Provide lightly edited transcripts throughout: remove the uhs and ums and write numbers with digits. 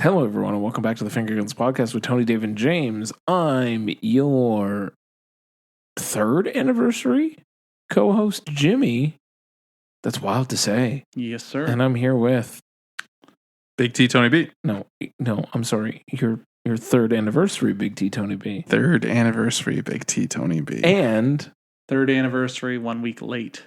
Hello, everyone, and welcome back to the Finger Guns Podcast with Tony, Dave, and James. I'm your third anniversary co-host, Jimmy. That's wild to say. Yes, sir. And I'm here with Big T, Tony B. No, I'm sorry. Your third anniversary, Big T, Tony B. Third anniversary, Big T, Tony B. And third anniversary, 1 week late.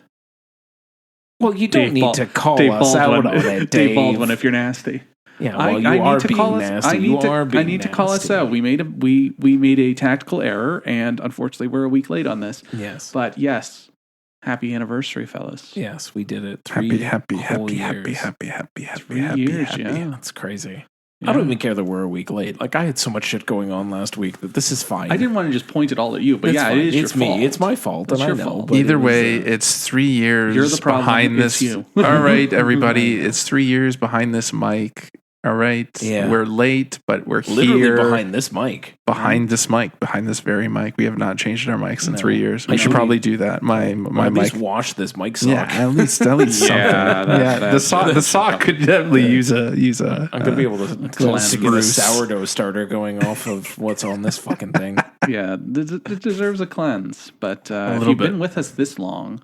well, you don't need to call Dave us Baldwin. out on it, Dave. Dave Baldwin, if you're nasty. Yeah, well, you are being nasty. I need to call us out. We made a tactical error, and unfortunately, we're a week late on this. Yes, but yes, happy anniversary, fellas. Yes, we did it. Happy years. Yeah, that's crazy. Yeah. I don't even care that we're a week late. Like, I had so much shit going on last week that this is fine. I didn't want to just point it all at you, but it's fine. It is it's your me. fault. It's my fault, it's and your I know. fault. Either way, it's 3 years you're the problem. Behind this. It's you. All right, everybody, it's 3 years behind this mic. All right, yeah. We're late, but we're literally here. behind this mic. Behind this very mic. We have not changed our mics in 3 years. We should probably do that. My at mic. least wash this mic sock. Yeah, at least something. The sock could definitely use a. I'm gonna be able to get a sourdough starter going off of what's on this fucking thing. Yeah, it deserves a cleanse. But if you've been with us this long.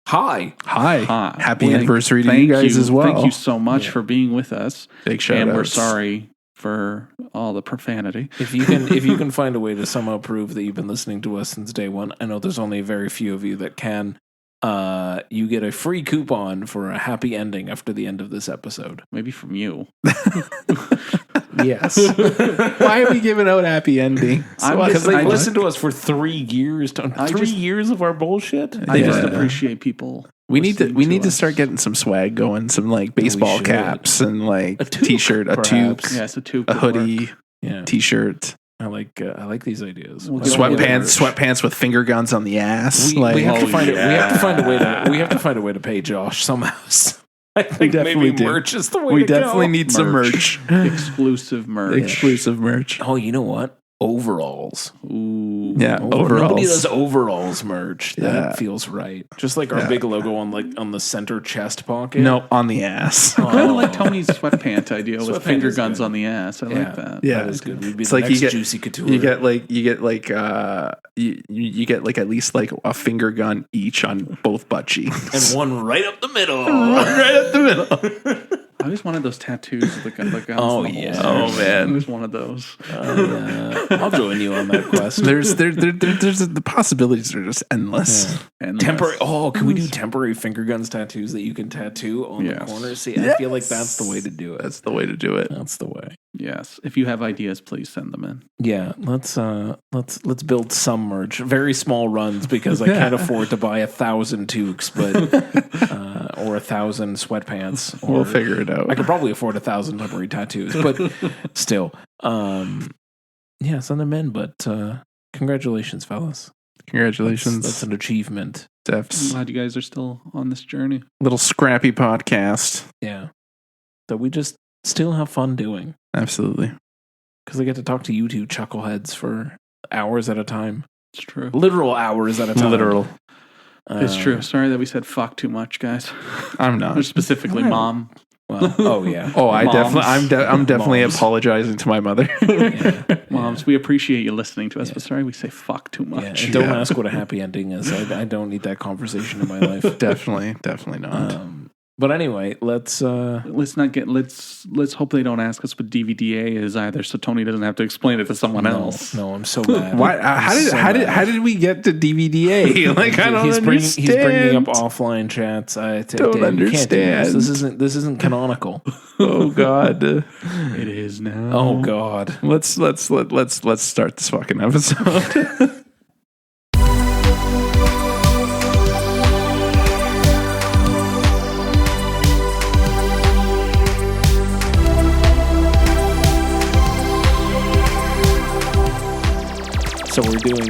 Hi. Happy anniversary to you guys as well. Thank you so much for being with us. Big shout out. And we're sorry for all the profanity. If you can find a way to somehow prove that you've been listening to us since day one, I know there's only a very few of you that can. You get a free coupon for a happy ending after the end of this episode. Maybe from you. Yes. Why are we giving out happy endings? Because they've listened to us for 3 years. 3 years of our bullshit. I just appreciate people. We need to start getting some swag going, some like baseball caps and like a t-shirt, a toque, yes, a toque, a hoodie, t-shirt. I like these ideas. Sweatpants with finger guns on the ass. We have to find a way to pay Josh somehow. I think maybe merch is the way to go. We definitely need some merch. Exclusive merch. Oh, you know what? Overalls. Ooh. Yeah, overalls. Nobody does overalls merch. That feels right. Just like our big logo on the center chest pocket. No, on the ass. I kind of like Tony's sweatpant idea with finger guns on the ass. I like that. Yeah, that is good. We'd be it's like next Juicy Couture. You get like at least like a finger gun each on both butt cheeks. And one right up the middle. I just wanted those tattoos with the guns. Oh yeah. Oh man. I just wanted those. I'll join you on that quest. There's the possibilities are just endless. Yeah. Temporary. Oh, can we do temporary finger guns tattoos that you can tattoo on the corners? See, I feel like that's the way to do it. That's the way to do it. That's the way. Yes. If you have ideas, please send them in. Yeah, let's build some merch. Very small runs because I can't afford to buy 1,000 toques, but or 1,000 sweatpants. We'll figure it out. I could probably afford 1,000 temporary tattoos, but still, send them in. But congratulations, fellas! Congratulations. That's an achievement. Defs. I'm glad you guys are still on this journey. Little scrappy podcast. Yeah, that we just still have fun doing. Absolutely. Because I get to talk to you two chuckleheads for hours at a time. It's true. Literal hours at a time. Literal. It's true. Sorry that we said fuck too much, guys. I'm not. Or specifically mom. Well, oh yeah. Oh, I'm definitely apologizing to my mother. Moms, we appreciate you listening to us, but sorry we say fuck too much. And don't ask what a happy ending is. I don't need that conversation in my life. Definitely not. But anyway, let's hope they don't ask us what DVDA is either, so Tony doesn't have to explain it to someone else. No, I'm so mad. Why? How did we get to DVDA? Like I don't understand. He's bringing up offline chats. I don't understand. This isn't canonical. Oh God, it is now. Oh God, let's start this fucking episode. So we're doing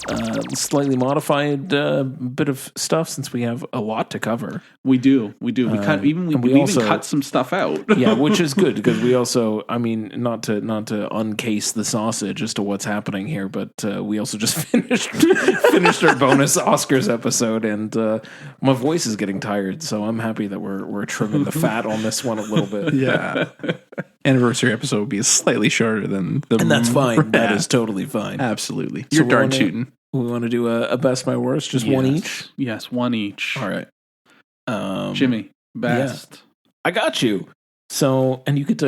a slightly modified bit of stuff since we have a lot to cover. We do. We even cut some stuff out. Yeah, which is good because we also, I mean, not to uncase the sausage as to what's happening here, but we also just finished our bonus Oscars episode, and my voice is getting tired, so I'm happy that we're trimming the fat on this one a little bit. Yeah. anniversary episode will be slightly shorter than the. And that's fine. Yeah, That is totally fine. absolutely. So You're we darn wanna- tootin'. We want to do a best, my worst, just one each. Yes, one each. All right. Jimmy, best. I got you. So, and you get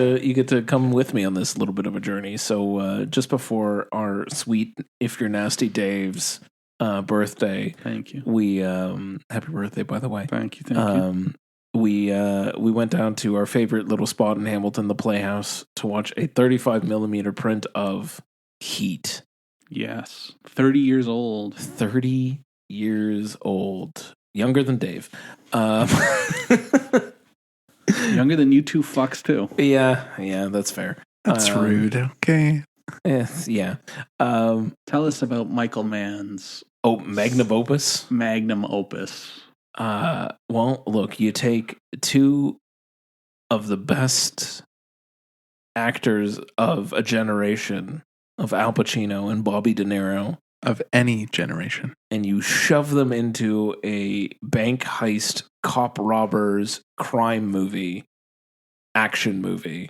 to come with me on this little bit of a journey. So, just before our sweet If You're Nasty Dave's birthday, Thank you. we happy birthday, by the way. Thank you. We went down to our favorite little spot in Hamilton, the Playhouse, to watch a 35 millimeter print of Heat. Yes. 30 years old. 30 years old, younger than Dave. Younger than you two fucks, too. Yeah, that's fair. That's rude. Okay. Yeah. Tell us about Michael Mann's Magnum Opus. magnum opus. Well, look, you take two of the best actors of a generation, of Al Pacino and Bobby De Niro, Of any generation. and you shove them into a bank heist, cop robbers, crime movie, action movie.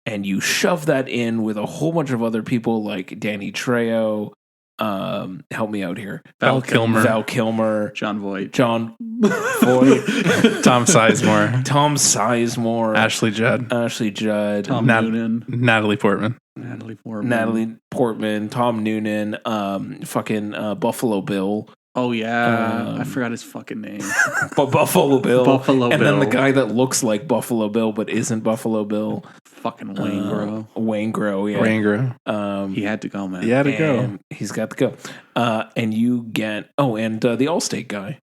And you shove that in with a whole bunch of other people like Danny Trejo. Help me out here. Val Kilmer. Val Kilmer. John Voight. John Voight. Tom Sizemore. Tom Sizemore. Ashley Judd. Tom Nat- Noonan. Natalie Portman. Natalie Portman. Tom Noonan. Fucking Buffalo Bill. Oh, yeah. I forgot his fucking name. Buffalo Bill. Buffalo and Bill. then the guy that looks like Buffalo Bill but isn't Buffalo Bill. Fucking Waingro. Waingro, yeah. Waingro. He had to go, man. He had to go. And he's got to go. And you get... Oh, and the Allstate guy.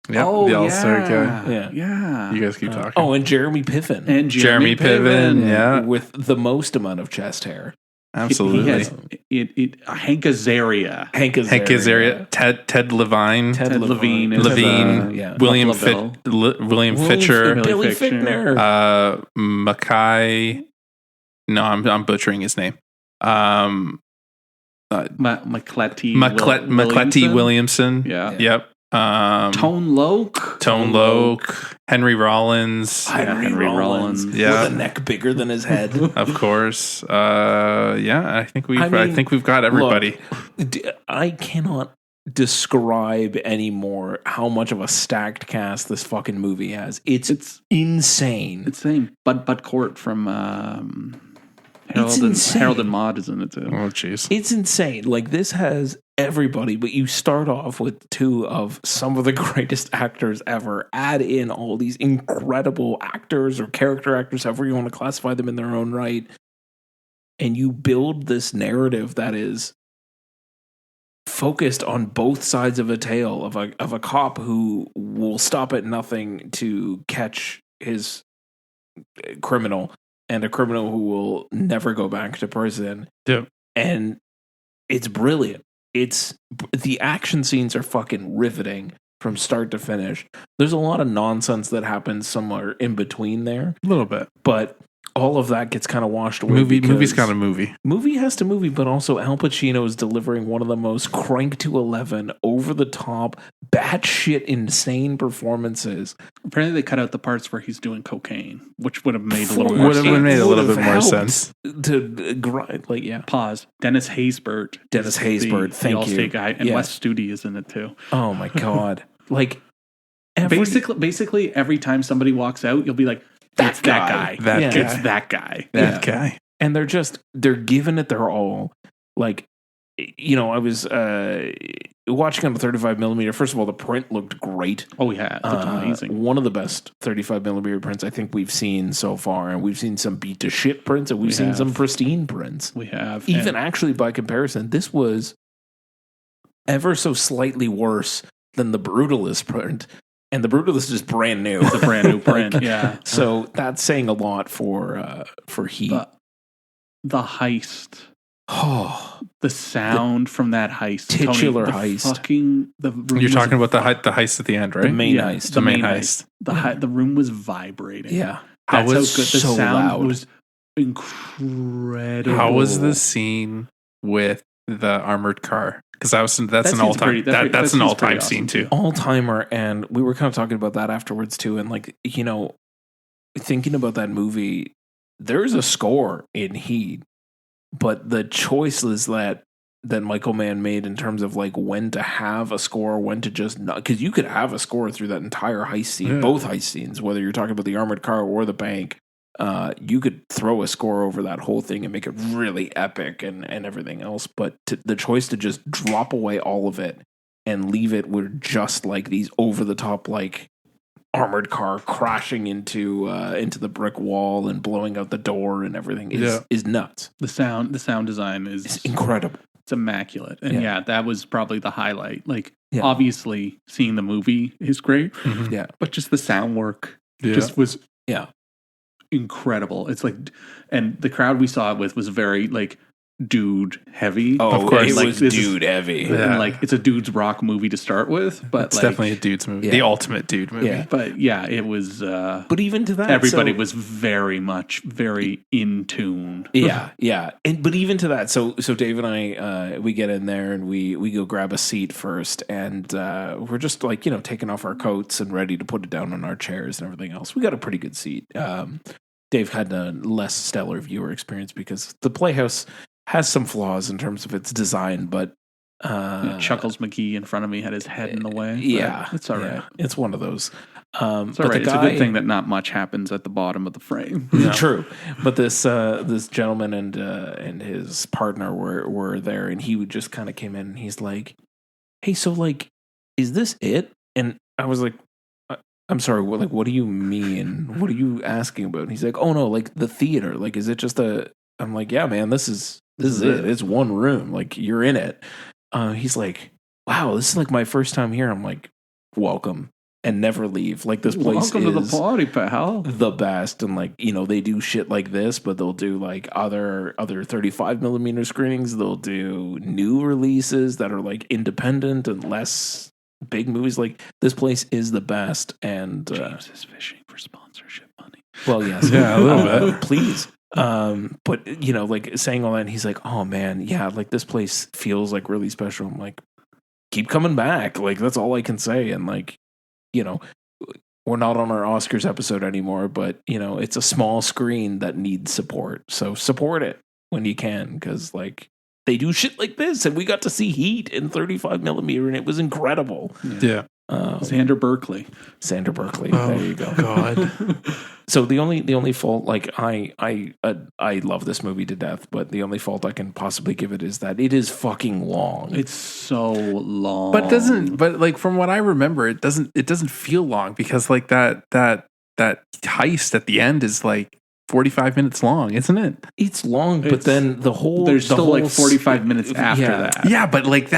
Yep, the All-Star guy. Yeah. Yeah. You guys keep talking. Oh, and Jeremy Piven. And Jeremy Piven. Yeah, With the most amount of chest hair. absolutely. He has Hank Azaria. Hank Azaria, Ted Levine, Ted Levine. yeah. William Buffalo William Fitcher, Billy Fichtner. Fichtner. Mackay. No, I'm butchering his name. McCletty Williamson. Yeah. Yep. Tone Loc. Henry Rollins. Henry Rollins. Yeah. With a neck bigger than his head. Of course. I think we've got everybody. Look, I cannot describe anymore how much of a stacked cast this fucking movie has. It's insane. It's saying Bud Cort from insane. Harold and Maude is in it too. Oh, jeez. It's insane. Like, this has everybody, but you start off with two of some of the greatest actors ever. Add in all these incredible actors or character actors, however you want to classify them in their own right. And you build this narrative that is focused on both sides of a tale of a cop who will stop at nothing to catch his criminal, and a criminal who will never go back to prison. Yeah. And it's brilliant. The action scenes are fucking riveting from start to finish. There's a lot of nonsense that happens somewhere in between there, A little bit. but all of that gets kind of washed away. Movie's kind of movie. Movie has to movie, but also Al Pacino is delivering one of the most crank to 11, over the top, batshit insane performances. Apparently, they cut out the parts where he's doing cocaine, which would have made a little more Would have sense. made a little bit more helped sense. to grind, like, yeah. Pause. Dennis Haysbert. Dennis Haysbert, thank the you. Allstate guy, and Yeah. Wes Studi is in it too. Oh my god! Like Basically, every time somebody walks out, you'll be like, "It's that guy. That Yeah. guy. It's that guy." That guy. and they're giving it their all. Like, you know, I was watching on the 35 millimeter. First of all, the print looked great. Oh yeah, it looked amazing. One of the best 35 millimeter prints I think we've seen so far, and we've seen some beat to shit prints, and we've seen some pristine prints. We have Even actually, by comparison, this was ever so slightly worse than the Brutalist print, and the Brutalist is brand new. It's a brand new print. Like, yeah. So that's saying a lot for Heat. The heist. Oh, The sound from that heist. titular Tony, heist. The room You're was- talking about the heist at the end, right? the main heist. The main heist. The room was vibrating. Yeah. That's was how good the so sound loud. was. Incredible. How was the scene with the armored car? Because that's an scene's all-time pretty- that that's scene's an all-time pretty scene awesome, too. All timer, and we were kind of talking about that afterwards too. And like, you know, thinking about that movie, there's a score in Heat, but the choices that Michael Mann made in terms of like when to have a score, when to just not, because you could have a score through that entire heist scene, both heist scenes, whether you're talking about the armored car or the bank. You could throw a score over that whole thing and make it really epic and everything else. But the choice to just drop away all of it and leave it with just like these over the top like armored car crashing into the brick wall and blowing out the door and everything is nuts. The sound design is incredible. It's immaculate. And that was probably the highlight. Like obviously seeing the movie is great. Mm-hmm. Yeah. But just the sound work just was incredible. It's like, and the crowd we saw it with was very like dude heavy. Oh, of course, it like, was dude heavy. And like it's a dude's rock movie to start with, but it's like, definitely a dude's movie. Yeah. The ultimate dude movie. Yeah. But it was. But even to that, everybody was very in tune. Yeah, but even to that, so Dave and I, we get in there and we go grab a seat first, and we're just like taking off our coats and ready to put it down on our chairs and everything else. We got a pretty good seat. Dave had a less stellar viewer experience because the Playhouse has some flaws in terms of its design, but Chuckles McGee in front of me had his head in the way. Yeah, it's all right. Yeah, it's one of those. It's all right. It's a good thing that not much happens at the bottom of the frame. No. True, but this gentleman and his partner were there, and he just kind of came in and he's like, "Hey, so like, is this it?" And I was like, I'm sorry, what do you mean? What are you asking about? And he's like, "Oh no, like the theater. Like, is it just a?" I'm like, "Yeah, man, this is it. It's one room. Like, you're in it." He's like, "Wow, this is like my first time here." I'm like, "Welcome and never leave. Like, this place welcome to the party, pal. The best." And like, they do shit like this, but they'll do like other 35 millimeter screenings. They'll do new releases that are like independent and less big movies. Like, this place is the best. And James is fishing for sponsorship money. Well, yes, yeah, a little bit, please. But like saying all that, and he's like, "Oh man, yeah, like this place feels like really special." I'm like, "Keep coming back." Like, that's all I can say. And like, we're not on our Oscars episode anymore, but it's a small screen that needs support. So support it when you can, because like they do shit like this, and we got to see Heat in 35 millimeter, and it was incredible. Yeah. Sander Berkeley. Oh, there you go. God. So the only fault, like I love this movie to death, but the only fault I can possibly give it is that it is fucking long. It's so long, but like from what I remember, it doesn't feel long, because like that heist at the end is like 45 minutes long, isn't it? It's long, but then there's still like 45 minutes after that. Yeah, but like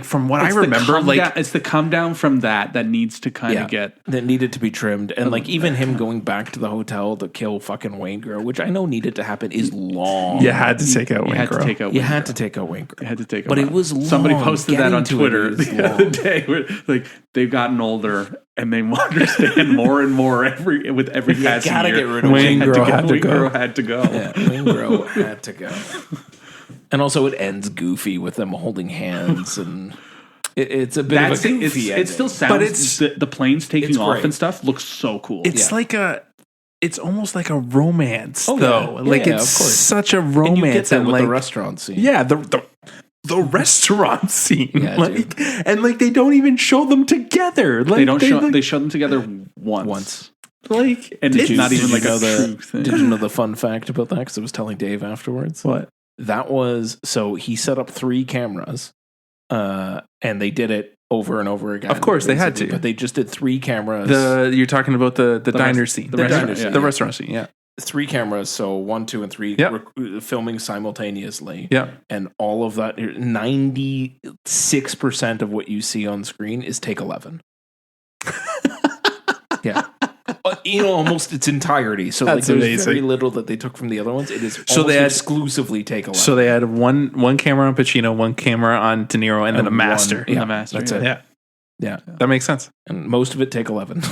from what I remember, like it's the come down from that needs to kind of get that needed to be trimmed, and like even him going back to the hotel to kill fucking Wayne Grow, which I know needed to happen, is long. You had to take out Wayne Grow. You had to take out Wayne Grow. You had to take out, but it was long. Somebody posted that on Twitter the other day. Where, like, they've gotten older and they understand more and more with every passing year. Get rid of Wayne Grow. Wayne Grow had to go. Yeah, Wayne Grow had to go. And also, it ends goofy with them holding hands, and it's a bit of a goofy ending. It still sounds, but it's the planes taking off and stuff looks so cool. It's like it's almost like a romance, though. Yeah. Like, yeah, it's such a romance, and you get that with like the restaurant scene. Yeah, the restaurant scene, yeah, and like they don't even show them together. Like, they show them together once. Like, and it's not even like a true thing. Did you know the fun fact about that? Because I was telling Dave afterwards. What? That was, so he set up 3 cameras, and they did it over and over again. Of course, they had to. But they just did 3 cameras. You're talking about the diner scene. The restaurant scene, yeah. 3 cameras, so 1, 2, and 3 filming simultaneously. Yeah. And all of that, 96% of what you see on screen is take 11. Yeah. Almost its entirety. So like, there's very little that they took from the other ones. It is exclusively take 11. So they had one camera on Pacino, 1 camera on De Niro, and then a master. The master. That's it. Yeah. Yeah. That makes sense. And most of it take 11.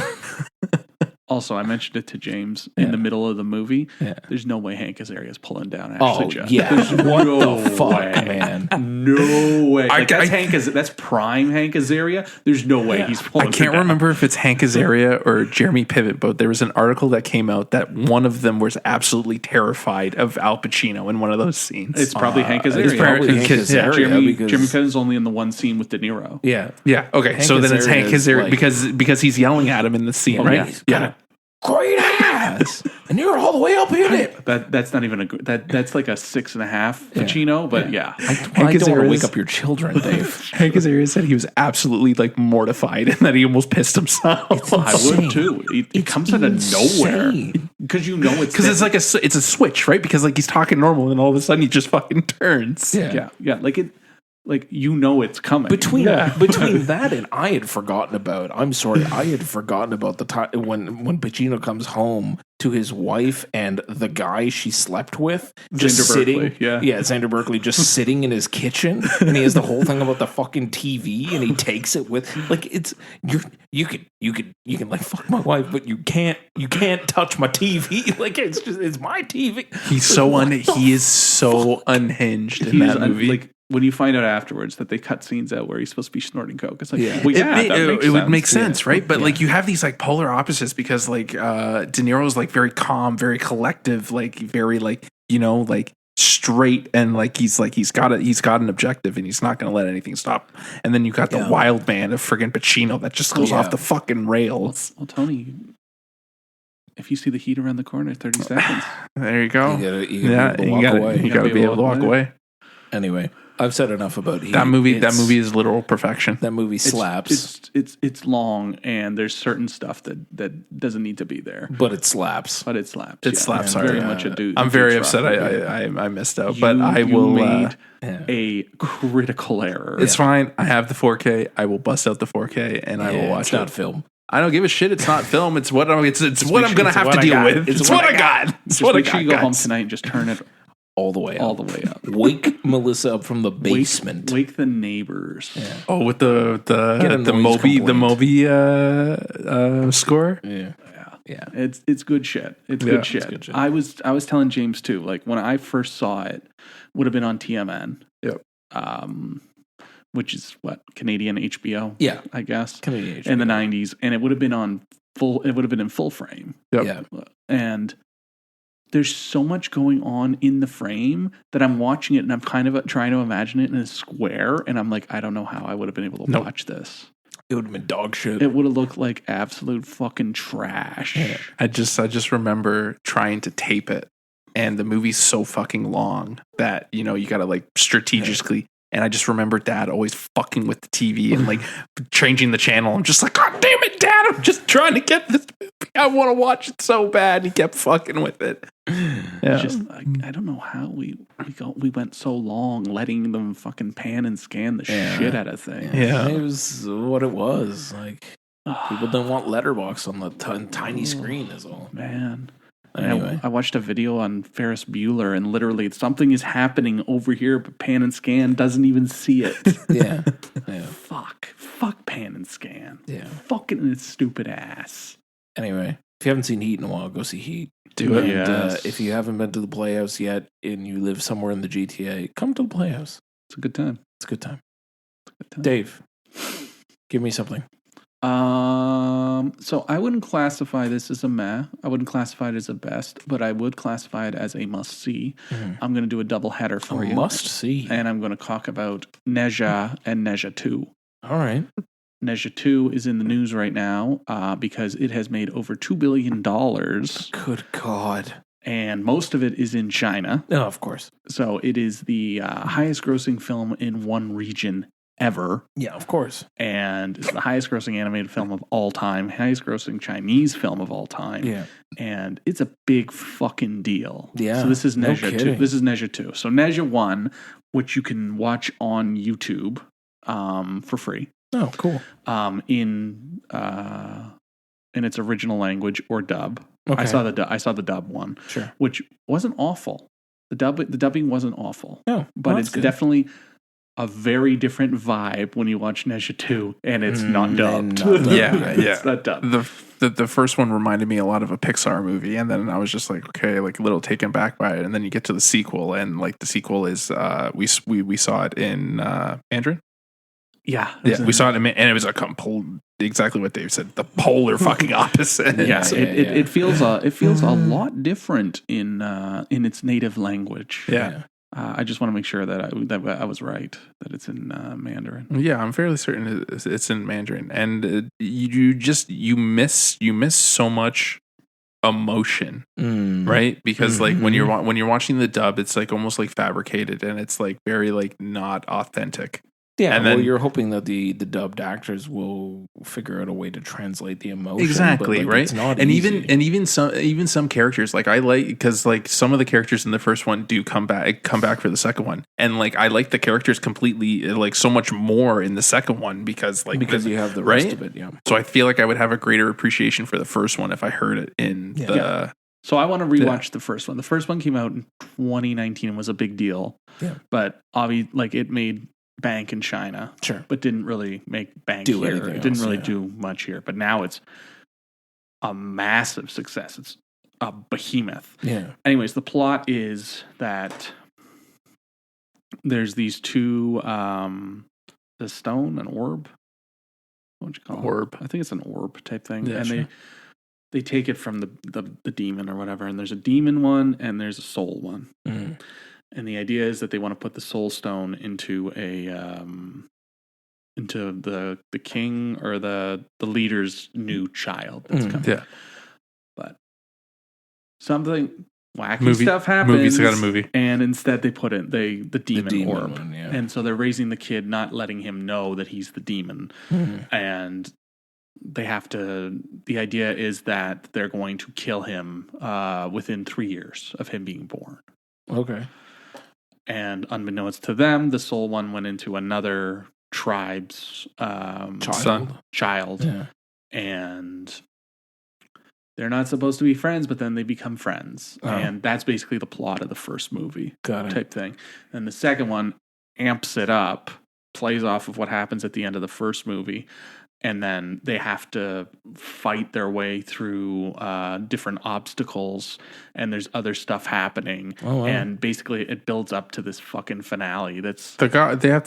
Also, I mentioned it to James in the middle of the movie. Yeah. There's no way Hank Azaria is pulling down Ashley Judd. Yeah. What the fuck, way. man? No way. Like, that's prime Hank Azaria. There's no way he's pulling. I can't remember if it's Hank Azaria or Jeremy Piven, but there was an article that came out that one of them was absolutely terrified of Al Pacino in one of those scenes. It's probably Hank Azaria. It's probably Hank Azaria Jeremy Piven's only in the one scene with De Niro. Yeah. Yeah. Okay. Hank So then it's Azaria Hank is Azaria like- because he's yelling at him in the scene, right? Yeah. Great ass, and you're all the way up in it. That's not even that's like a 6.5 Pacino, but yeah. I don't want to wake up your children, Dave. Hank Azaria said he was absolutely like mortified and that he almost pissed himself. I would too. It comes out of nowhere because you know it's Because it's a switch, right? Because like he's talking normal and all of a sudden he just fucking turns. yeah. Like you know it's coming. Between that and I had forgotten about. I'm sorry, I had forgotten about the time when Pacino comes home to his wife and the guy she slept with just Xander sitting. Berkeley, Xander Berkeley just sitting in his kitchen, and he has the whole thing about the fucking TV, and he takes it with like it's you can like fuck my wife, but you can't touch my TV. Like it's my TV. He's like, he is so unhinged in that movie. Like when you find out afterwards that they cut scenes out where he's supposed to be snorting coke, it's like, Yeah. It would make sense, Yeah. right? But Yeah. like you have these like polar opposites because like De Niro's like very calm, very collective, like very like like straight, and like he's got an objective and he's not going to let anything stop. And then you got the wild man of friggin' Pacino that just goes off the fucking rails. Well, Tony, if you see the heat around the corner, 30 seconds. There you go. You gotta be able to walk away. Anyway, I've said enough about Heat. That movie is literal perfection. That movie slaps. It's long, and there's certain stuff that doesn't need to be there, but it slaps. It slaps. It slaps. It's very much a dude. I'm very upset. I missed out, but I will. Made a critical error. It's fine. I have the 4K. I will bust out the 4K and I will watch it's not film. I don't give a shit. It's not film. It's what I'm gonna have to deal with. It's what I got. It's what I got. Make sure you go home tonight and just turn it all the way up. Wake Melissa up from the basement. Wake the neighbors. Yeah. Oh, with the Moby score. Yeah. It's good shit. It's good shit. I was telling James too. Like when I first saw it, would have been on TMN. Yep. Which is what, Canadian HBO? Yeah, I guess Canadian HBO. In the 90s, and it would have been in full frame. Yep. Yeah, and there's so much going on in the frame that I'm watching it and I'm kind of trying to imagine it in a square, and I'm like, I don't know how I would have been able to watch this. It would have been dog shit. It would have looked like absolute fucking trash. Yeah. I just remember trying to tape it, and the movie's so fucking long that you gotta like strategically. And I just remember Dad always fucking with the TV and like changing the channel. I'm just like, God damn it, Dad! I'm just trying to get this movie. I want to watch it so bad. He kept fucking with it. Yeah. It's just like, I don't know how we went so long letting them fucking pan and scan the shit out of things. Yeah, it was what it was. Like people don't want letterbox on the tiny screen. Is all, man. Anyway. I watched a video on Ferris Bueller, and literally something is happening over here, but pan and scan doesn't even see it. Yeah. Fuck pan and scan. Yeah, fucking its stupid ass. Anyway, if you haven't seen Heat in a while, go see Heat. Do it. And if you haven't been to the Playhouse yet, and you live somewhere in the GTA, come to the Playhouse. It's a good time. It's a good time. Dave, give me something. So I wouldn't classify this as a meh. I wouldn't classify it as a best, but I would classify it as a must see. Mm-hmm. I'm going to do a double header for you. Must see. And I'm going to talk about Neja and Neja 2. All right. Neja 2 is in the news right now because it has made over $2 billion. Good God. And most of it is in China. No, of course. So it is the highest grossing film in one region ever. Yeah, of course. And it's the highest grossing animated film of all time, highest grossing Chinese film of all time. Yeah. And it's a big fucking deal. Yeah. So this is Neja 2. Kidding. This is Neja 2. So Neja 1, which you can watch on YouTube for free. Oh, cool. In its original language or dub. Okay. I saw the dub one. Sure. Which wasn't awful. The dubbing wasn't awful. No. But it's definitely a very different vibe when you watch Nesha 2, and it's not dubbed. It's not dubbed. The first one reminded me a lot of a Pixar movie, and then I was just like, okay, like a little taken back by it. And then you get to the sequel, and like the sequel is we saw it in Mandarin. Yeah, We saw it in, and it was a exactly what Dave said, the polar fucking opposite. It feels a lot different in its native language. Yeah. I just want to make sure that I was right, that it's in Mandarin. Yeah, I'm fairly certain it's in Mandarin, and you miss so much emotion, right? Because like when you're watching the dub, it's like almost like fabricated, and it's like very like not authentic. Yeah, and then you're hoping that the dubbed actors will figure out a way to translate the emotion. Exactly, but, like, right? It's not and easy. even some characters, like I like, because like some of the characters in the first one do come back for the second one, and like I like the characters completely, like so much more in the second one because you have the rest of it. Yeah. So I feel like I would have a greater appreciation for the first one if I heard it in the. So I want to rewatch the first one. The first one came out in 2019 and was a big deal. Yeah. But obviously, like it made bank in China, sure, but didn't really make bank do here. anything It didn't else, really do much here. But now it's a massive success. It's a behemoth. Yeah. Anyways, the plot is that there's these two, the stone, an orb. What would you call Orb. it? I think it's an orb type thing. Yeah, and sure. they take it from the demon or whatever. And there's a demon one and there's a soul one. Mm. And the idea is that they want to put the soul stone into the king or the leader's new child that's coming. Yeah. But something wacky stuff happens. Movies got a movie. And instead they put in the demon orb. One, yeah. And so they're raising the kid, not letting him know that he's the demon. And they have to, the idea is that they're going to kill him within 3 years of him being born. Okay. And unbeknownst to them, the soul one went into another tribe's child. Yeah. And they're not supposed to be friends, but then they become friends. Oh. And that's basically the plot of the first movie. Got it. Type thing. And the second one amps it up, plays off of what happens at the end of the first movie. And then they have to fight their way through different obstacles, and there's other stuff happening. Oh, wow. And basically, it builds up to this fucking finale. That's The god. They have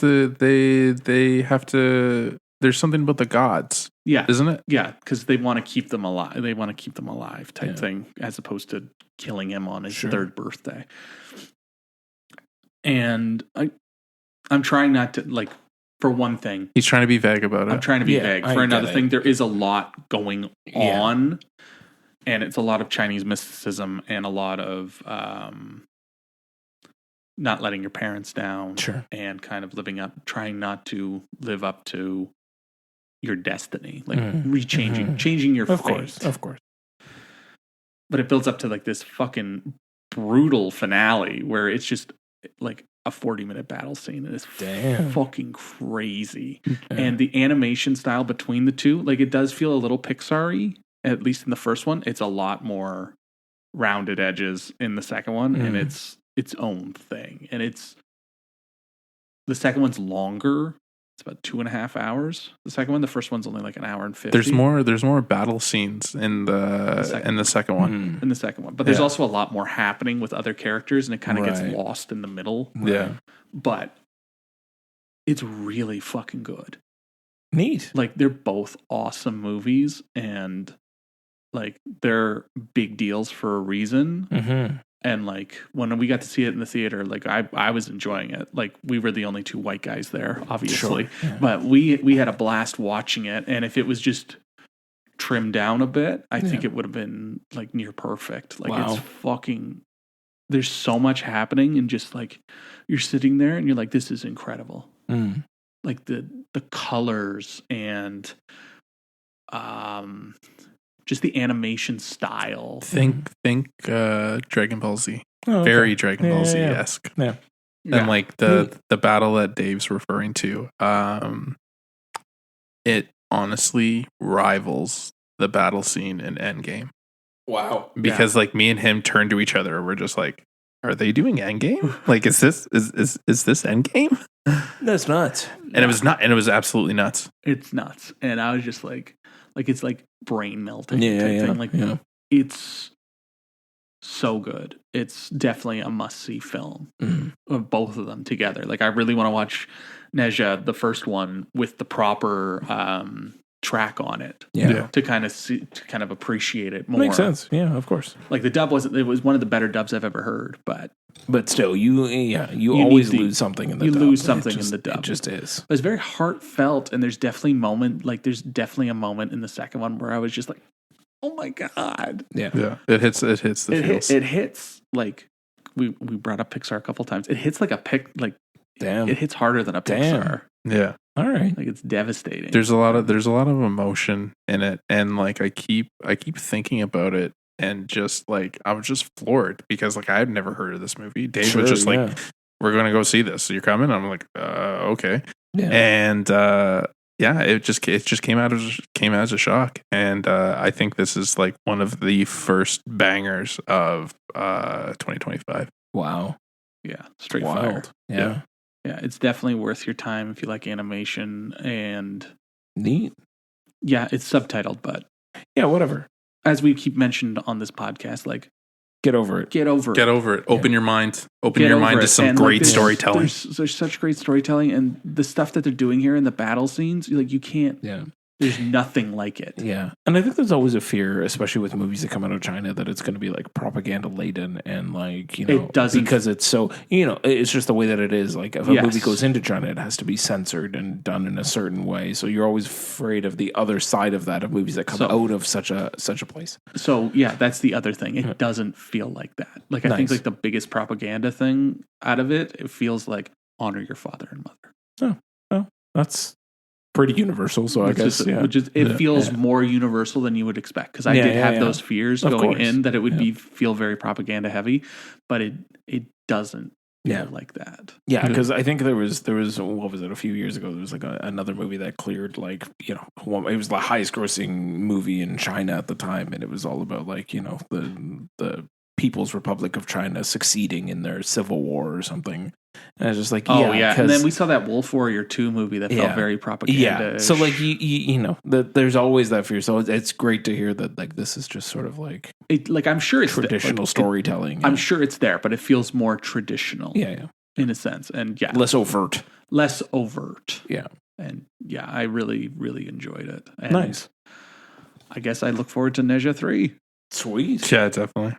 to. There's something about the gods, isn't it? Yeah, because they want to keep them alive. They want to keep them alive, type thing, as opposed to killing him on his third birthday. And I'm trying not to like. For one thing, He's trying to be vague about it. I'm trying to be vague. For another thing, there is a lot going on, and it's a lot of Chinese mysticism and a lot of not letting your parents down, and kind of trying not to live up to your destiny, like changing your fate. Of course. But it builds up to like this fucking brutal finale where it's just like a 40-minute battle scene, and it's fucking crazy. Yeah. And the animation style between the two, like it does feel a little Pixar-y, at least in the first one. It's a lot more rounded edges in the second one, and it's its own thing. And the second one's longer. It's about 2.5 hours. The second one, the first one's only like an hour and 50. There's more battle scenes in the second one. In the second one, but there's also a lot more happening with other characters, and it kind of gets lost in the middle. Yeah, but it's really fucking good. Neat. Like they're both awesome movies, and like they're big deals for a reason. Mm-hmm. And like when we got to see it in the theater, like I was enjoying it. Like we were the only two white guys there, obviously, but we had a blast watching it. And if it was just trimmed down a bit, I think it would have been like near perfect. Like it's fucking. There's so much happening, and just like you're sitting there, and you're like, this is incredible. Like the colors and just the animation style. Think Dragon Ball Z. Oh, Very Dragon Ball Z-esque. Yeah. And like the battle that Dave's referring to, it honestly rivals the battle scene in Endgame. Wow. Because like me and him turned to each other and we're just like, are they doing Endgame? Like, is this Endgame? That's nuts. And it was not, and it was absolutely nuts. It's nuts. And I was just like it's like brain melting Yeah, type yeah, thing. Like, yeah. it's so good. It's definitely a must-see film of both of them together. Like, I really want to watch Neja, the first one, with the proper track on it. Yeah. To kind of appreciate it more. Makes sense. Yeah, of course. Like, the dub it was one of the better dubs I've ever heard, but still, you always lose something in the dub. You lose something in the dub. It just is. But it's very heartfelt, and there's definitely a moment in the second one where I was just like, oh my God. Yeah. It hits the feels. It hits like we brought up Pixar a couple times. It hits like Damn. It hits harder than a Pixar. Yeah. All right. Like, it's devastating. There's a lot of emotion in it, and like I keep thinking about it, and just like I was just floored because like I had never heard of this movie. Dave was just like, "We're going to go see this. So you're coming?" I'm like, "Okay." Yeah. And it just came out as a shock, and I think this is like one of the first bangers of 2025. Wow. Yeah, straight Wild. fire. Yeah. Yeah, it's definitely worth your time if you like animation, and Neat. yeah, it's subtitled, but Yeah, whatever. as we keep mentioned on this podcast, like, Get over it. get over it. Open your mind. Open Get your over mind to it. some And, like, great storytelling. There's such great storytelling, and the stuff that they're doing here in the battle scenes, like, you can't. Yeah. There's nothing like it. Yeah. And I think there's always a fear, especially with movies that come out of China, that it's going to be like propaganda laden and like, It doesn't. because it's so, it's just the way that it is. Like if a Yes. movie goes into China, it has to be censored and done in a certain way. So you're always afraid of the other side of that, of movies that come out of such a place. So yeah, that's the other thing. It doesn't feel like that. Like, I think Nice. like the biggest propaganda thing out of it feels like honor your father and mother. That's pretty universal. So I guess, It feels more universal than you would expect. Because I did have those fears Of going course. in that it would feel very propaganda heavy, but it doesn't feel like that. Yeah, because I think there was what was it, a few years ago, there was like another movie that cleared like, it was the highest grossing movie in China at the time, and it was all about like, the People's Republic of China succeeding in their civil war or something. And I was just like, and then we saw that Wolf Warrior 2 movie that felt very propaganda. Yeah, so like there's always that fear. So it's great to hear that like this is just sort of like I'm sure it's traditional storytelling. I'm sure it's there, but it feels more traditional. Yeah, in a sense, and less overt. Yeah, and yeah, I really really enjoyed it. And nice. I guess I look forward to Neja 3. Sweet. Yeah, definitely.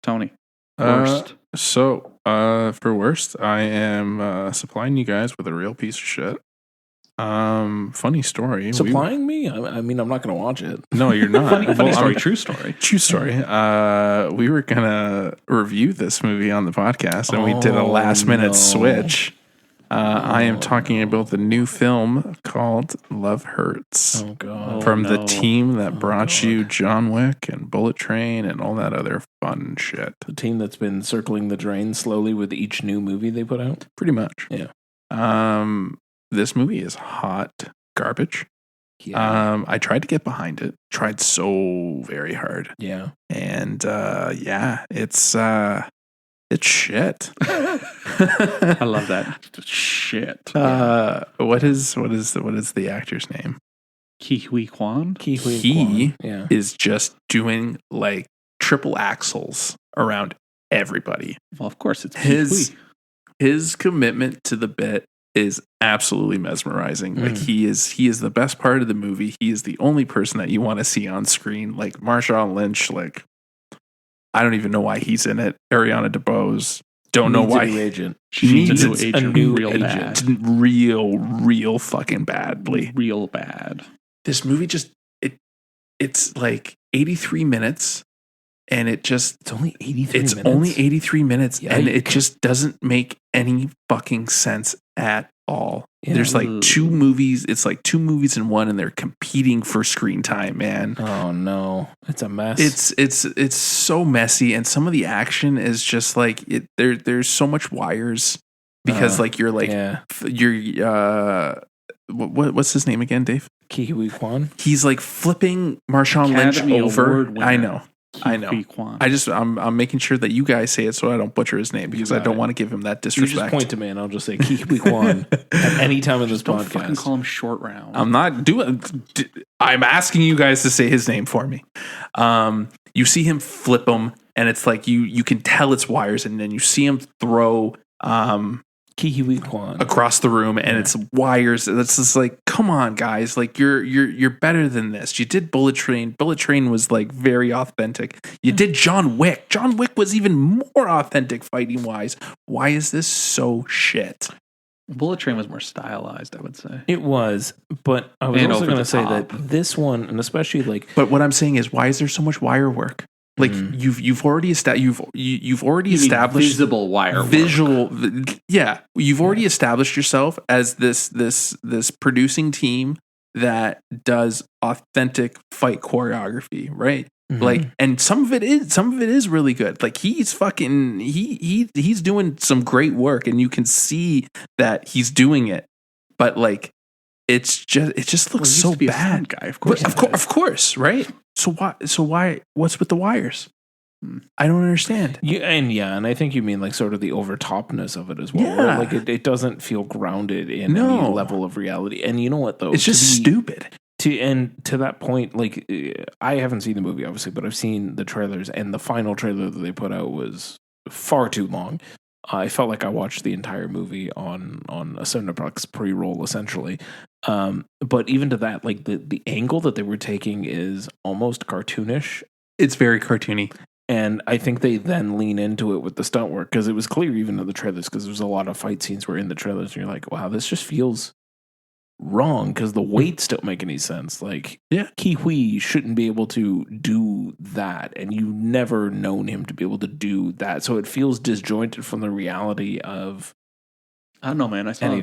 Tony, worst. For worst, I am supplying you guys with a real piece of shit. Funny story. Supplying me? I mean, I'm not going to watch it. No, you're not. Funny story, true story. True story. We were going to review this movie on the podcast, and we did a last minute switch. I am talking about the new film called Love Hurts. Oh, God. From the team that brought you John Wick and Bullet Train and all that other fun shit. The team that's been circling the drain slowly with each new movie they put out? Pretty much. Yeah. This movie is hot garbage. Yeah. I tried to get behind it. Tried so very hard. Yeah. And it's shit. I love that. Shit. What is the actor's name? Ke Huy Quan. He is just doing like triple axles around everybody. Well, of course, it's his commitment to the bit is absolutely mesmerizing. Like he is the best part of the movie. He is the only person that you want to see on screen. Like Marshawn Lynch, like I don't even know why he's in it. Ariana DeBose, don't know why. Agent. She needs a new agent. Real fucking badly. Real bad. This movie it's like 83 minutes. And it's only 83 minutes. It's only 83 minutes. Yikes. And it just doesn't make any fucking sense at all. Yeah. There's like two movies. It's like two movies in one, and they're competing for screen time, man. Oh no. It's a mess. It's so messy, and some of the action is just like there's so much wires because like you're what's his name again, Dave? Ke Huy Quan. He's like flipping Marshawn Lynch over. I know. I know. Kwan. I'm making sure that you guys say it so I don't butcher his name because I don't want to give him that disrespect. You just point to me and I'll just say Kiwi Kwan at any time in this Don't podcast. fucking call him Short Round. I'm not doing. I'm asking you guys to say his name for me. You see him flip them, and it's like you can tell it's wires, and then you see him throw Kiwi Kwan across the room, and it's wires. It's just like, come on, guys! Like you're better than this. You did Bullet Train. Bullet Train was like very authentic. You did John Wick. John Wick was even more authentic fighting wise. Why is this so shit? Bullet Train was more stylized, I would say. It was, but I was And also over going the to say top. that this one, and especially like, But what I'm saying is, why is there so much wire work? Like you've already established visible wire work. Yeah, you've already established yourself as this producing team that does authentic fight choreography, right? Like, and some of it is really good. Like he's fucking he's doing some great work, and you can see that he's doing it. But like, it just looks so bad, guy. Of course, of course, right? So why? What's with the wires? I don't understand. And I think you mean like sort of the overtopness of it as well. Yeah. Right? Like it doesn't feel grounded in any level of reality. And you know what though? It's just stupid. To that point, like I haven't seen the movie obviously, but I've seen the trailers, and the final trailer that they put out was far too long. I felt like I watched the entire movie on a Cineplex pre-roll essentially. But even to that, like the angle that they were taking is almost cartoonish. It's very cartoony. And I think they then lean into it with the stunt work, because it was clear even in the trailers, because there's a lot of fight scenes were in the trailers and you're like, wow, this just feels wrong because the weights don't make any sense. Like, Kiwi shouldn't be able to do that, and you've never known him to be able to do that. So it feels disjointed from the reality of. I don't know, man. I saw him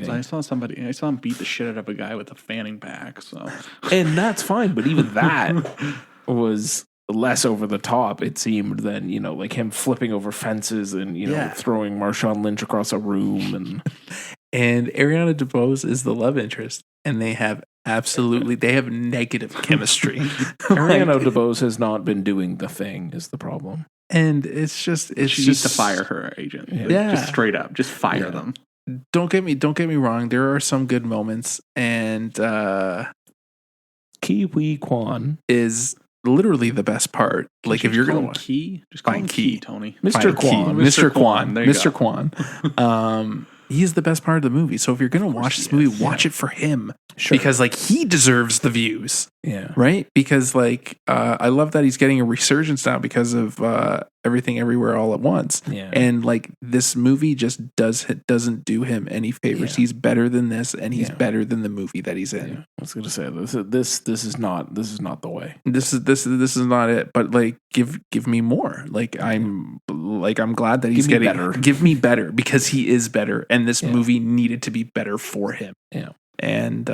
beat the shit out of a guy with a fanning pack. So, and that's fine, but even that was less over the top, it seemed, than like him flipping over fences and throwing Marshawn Lynch across a room and Ariana DeBose is the love interest, and they have negative chemistry. Ariana DeBose has not been doing the thing is the problem, and she needs to fire her agent. Yeah, just straight up, just fire them. Don't get me wrong. There are some good moments, and Kiwi Kwan is literally the best part. Like if you're going to watch Key, just call him Key, Tony. Mr. Kwan. There you Mr. Kwan. He's the best part of the movie. So if you're going to watch this movie, watch it for him. Sure. Because like he deserves the views. Yeah. Right? Because like I love that he's getting a resurgence now because of Everything Everywhere All at Once. Yeah. And like this movie just doesn't do him any favors. He's better than this, and he's better than the movie that he's in. Yeah. I was gonna say this is not the way. This is not it. But like give me more. Like I'm glad that he's getting better. Give me better, because he is better, and this movie needed to be better for him. Yeah. And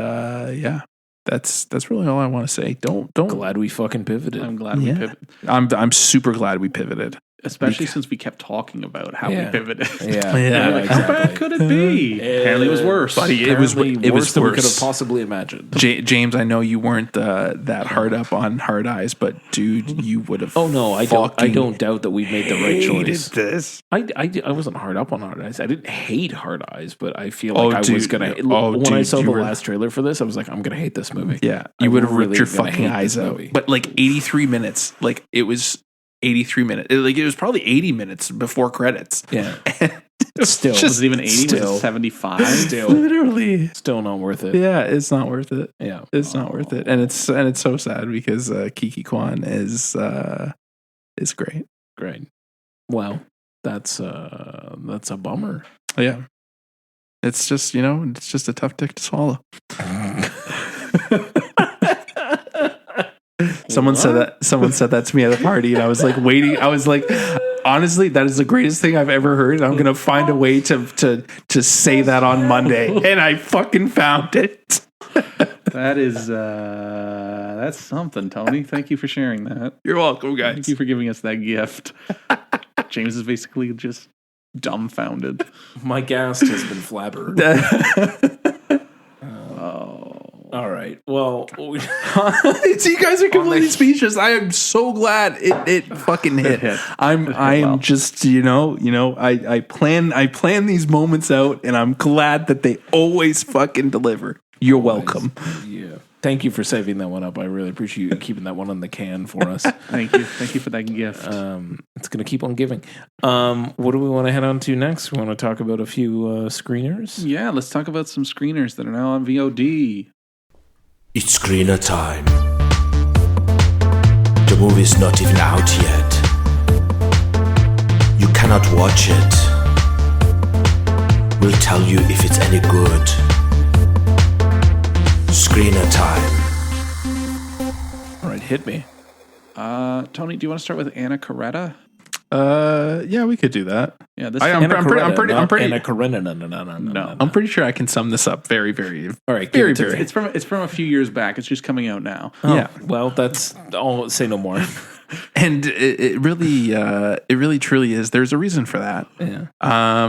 that's really all I want to say. Don't. Glad we fucking pivoted. I'm glad we pivoted. I'm super glad we pivoted. Especially since we kept talking about how we pivoted. Yeah. How bad could it be? Apparently it was worse. Buddy, it was worse than we could have possibly imagined. James, I know you weren't that hard up on Hard Eyes, but dude, you would have. Oh no, I don't doubt that we made the right choice. This. I wasn't hard up on Hard Eyes. I didn't hate Hard Eyes, but I feel like I was gonna. When I saw the last trailer for this, I was like, I'm gonna hate this movie. Yeah, you would have ripped your fucking eyes out. But like 83 minutes, like it was 83 minutes. Like it was probably 80 minutes before credits. Yeah. Still, was it even 80? Was it 75? Still, literally, still not worth it. Yeah, it's not worth it. Yeah, it's not worth it, and it's so sad because Kiki Kwan is great. Great. Well, that's a bummer. Yeah, it's just it's just a tough dick to swallow. Someone said that to me at a party, and I was like waiting. I was like, honestly, that is the greatest thing I've ever heard. I'm gonna find a way to say that on Monday, and I fucking found it. That's something, Tony. Thank you for sharing that. You're welcome, guys. Thank you for giving us that gift. James is basically just dumbfounded. My gas has been flabbered. Oh, all right. right. Well, So you guys are completely speechless. I am so glad it fucking hit. I am just I plan these moments out, and I'm glad that they always fucking deliver. You're welcome. Yeah. Thank you for saving that one up. I really appreciate you keeping that one on the can for us. Thank you for that gift. It's going to keep on giving. What do we want to head on to next? We want to talk about a few screeners. Yeah, let's talk about some screeners that are now on VOD. It's screener time. The movie's not even out yet. You cannot watch it. We'll tell you if it's any good. Screener time. All right, hit me. Tony, do you want to start with Anna Caretta? Yeah, we could do that. Yeah, this I'm pretty sure I can sum this up very, very. All right, very, very. It's from a few years back. It's just coming out now. Yeah. Well, that's. I'll say no more. And it really truly is. There's a reason for that. Yeah.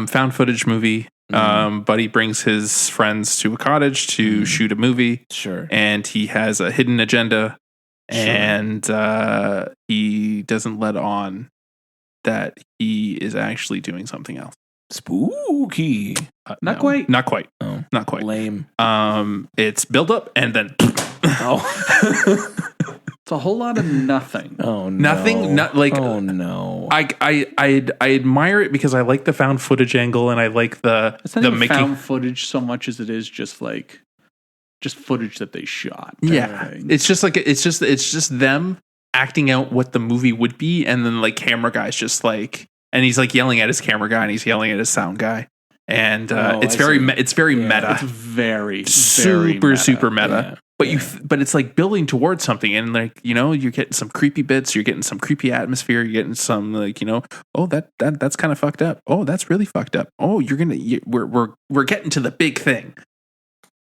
Found footage movie. Buddy brings his friends to a cottage to shoot a movie. Sure. And he has a hidden agenda. Sure. And he doesn't let on that he is actually doing something else. Spooky. Not quite. Not quite. Oh, not quite. Lame. It's build up and then. Oh. It's a whole lot of nothing. Oh no. Nothing. Not like. Oh no. I admire it because I like the found footage angle and I like the making found footage so much as it is just footage that they shot. Yeah. It's just them acting out what the movie would be, and then like camera guys just like, and he's like yelling at his camera guy and he's yelling at his sound guy, and it's very meta. It's very super meta. Yeah. But it's like building towards something, and like you're getting some creepy bits, you're getting some creepy atmosphere, you're getting some like oh that's kind of fucked up. Oh, that's really fucked up. Oh, we're getting to the big thing,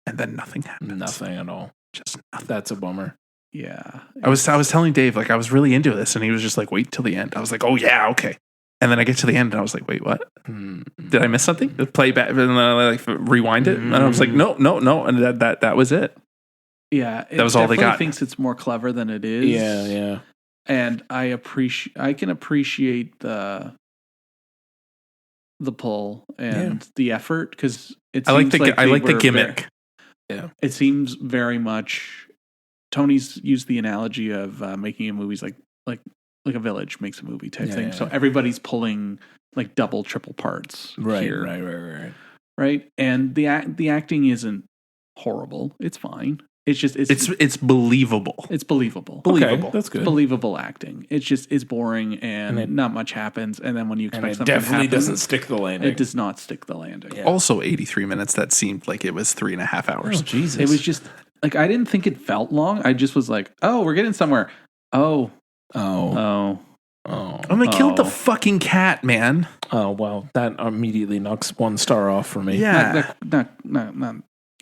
and then nothing happens. Nothing at all. Just nothing. That's a bummer. Yeah. I was telling Dave like I was really into this, and he was just like, wait till the end. I was like, oh yeah, okay. And then I get to the end, and I was like, wait, what? Did I miss something? Play back and like rewind it, and I was like, no, and that was it. Yeah, that was all they got. Thinks it's more clever than it is. Yeah. And I can appreciate the pull and the effort because I like the gimmick. Yeah, it seems very much. Tony's used the analogy of making a movie's like a village makes a movie type thing. So everybody's pulling like double, triple parts. Right. And the acting isn't horrible. It's fine. It's just it's believable. It's believable. Okay, that's good. It's believable acting. It's boring and not much happens. And then when you expect something, definitely doesn't stick the landing. It does not stick the landing. Yeah. Also, 83 minutes. That seemed like it was 3.5 hours. Oh, Jesus! It was just like I didn't think it felt long. I just was like, oh, we're getting somewhere. Oh. And they killed the fucking cat, man. Oh well, that immediately knocks 1 star off for me. Yeah. Not.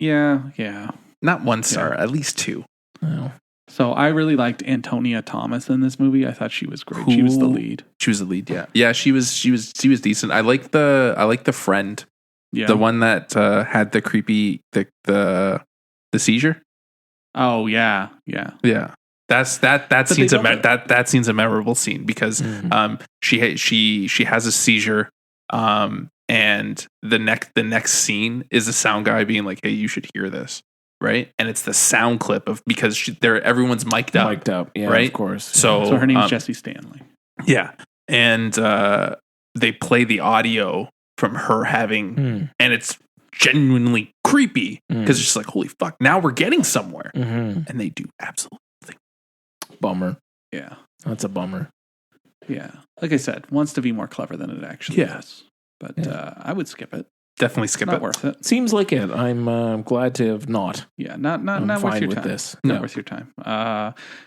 Yeah. Not 1 star, at least 2. Oh. So I really liked Antonia Thomas in this movie. I thought she was great. She was the lead. She was the lead. Yeah. Yeah. She was decent. I like the friend. Yeah. The one that had the creepy the seizure. Oh yeah. Yeah. That scene's a memorable scene because she has a seizure, and the next scene is the sound guy being like, hey, you should hear this. Right, and it's the sound clip of because everyone's mic'd up, yeah, right? Of course. So her name's Jessie Stanley. Yeah, and they play the audio from her having, and it's genuinely creepy because it's just like, holy fuck, now we're getting somewhere, and they do absolutely nothing. Bummer. Yeah, that's a bummer. Yeah, like I said, wants to be more clever than it actually is, but I would skip it. Definitely skip not it. Worth it. Seems like it. I'm glad to have not. Yeah, not worth your time. This. Not worth your time.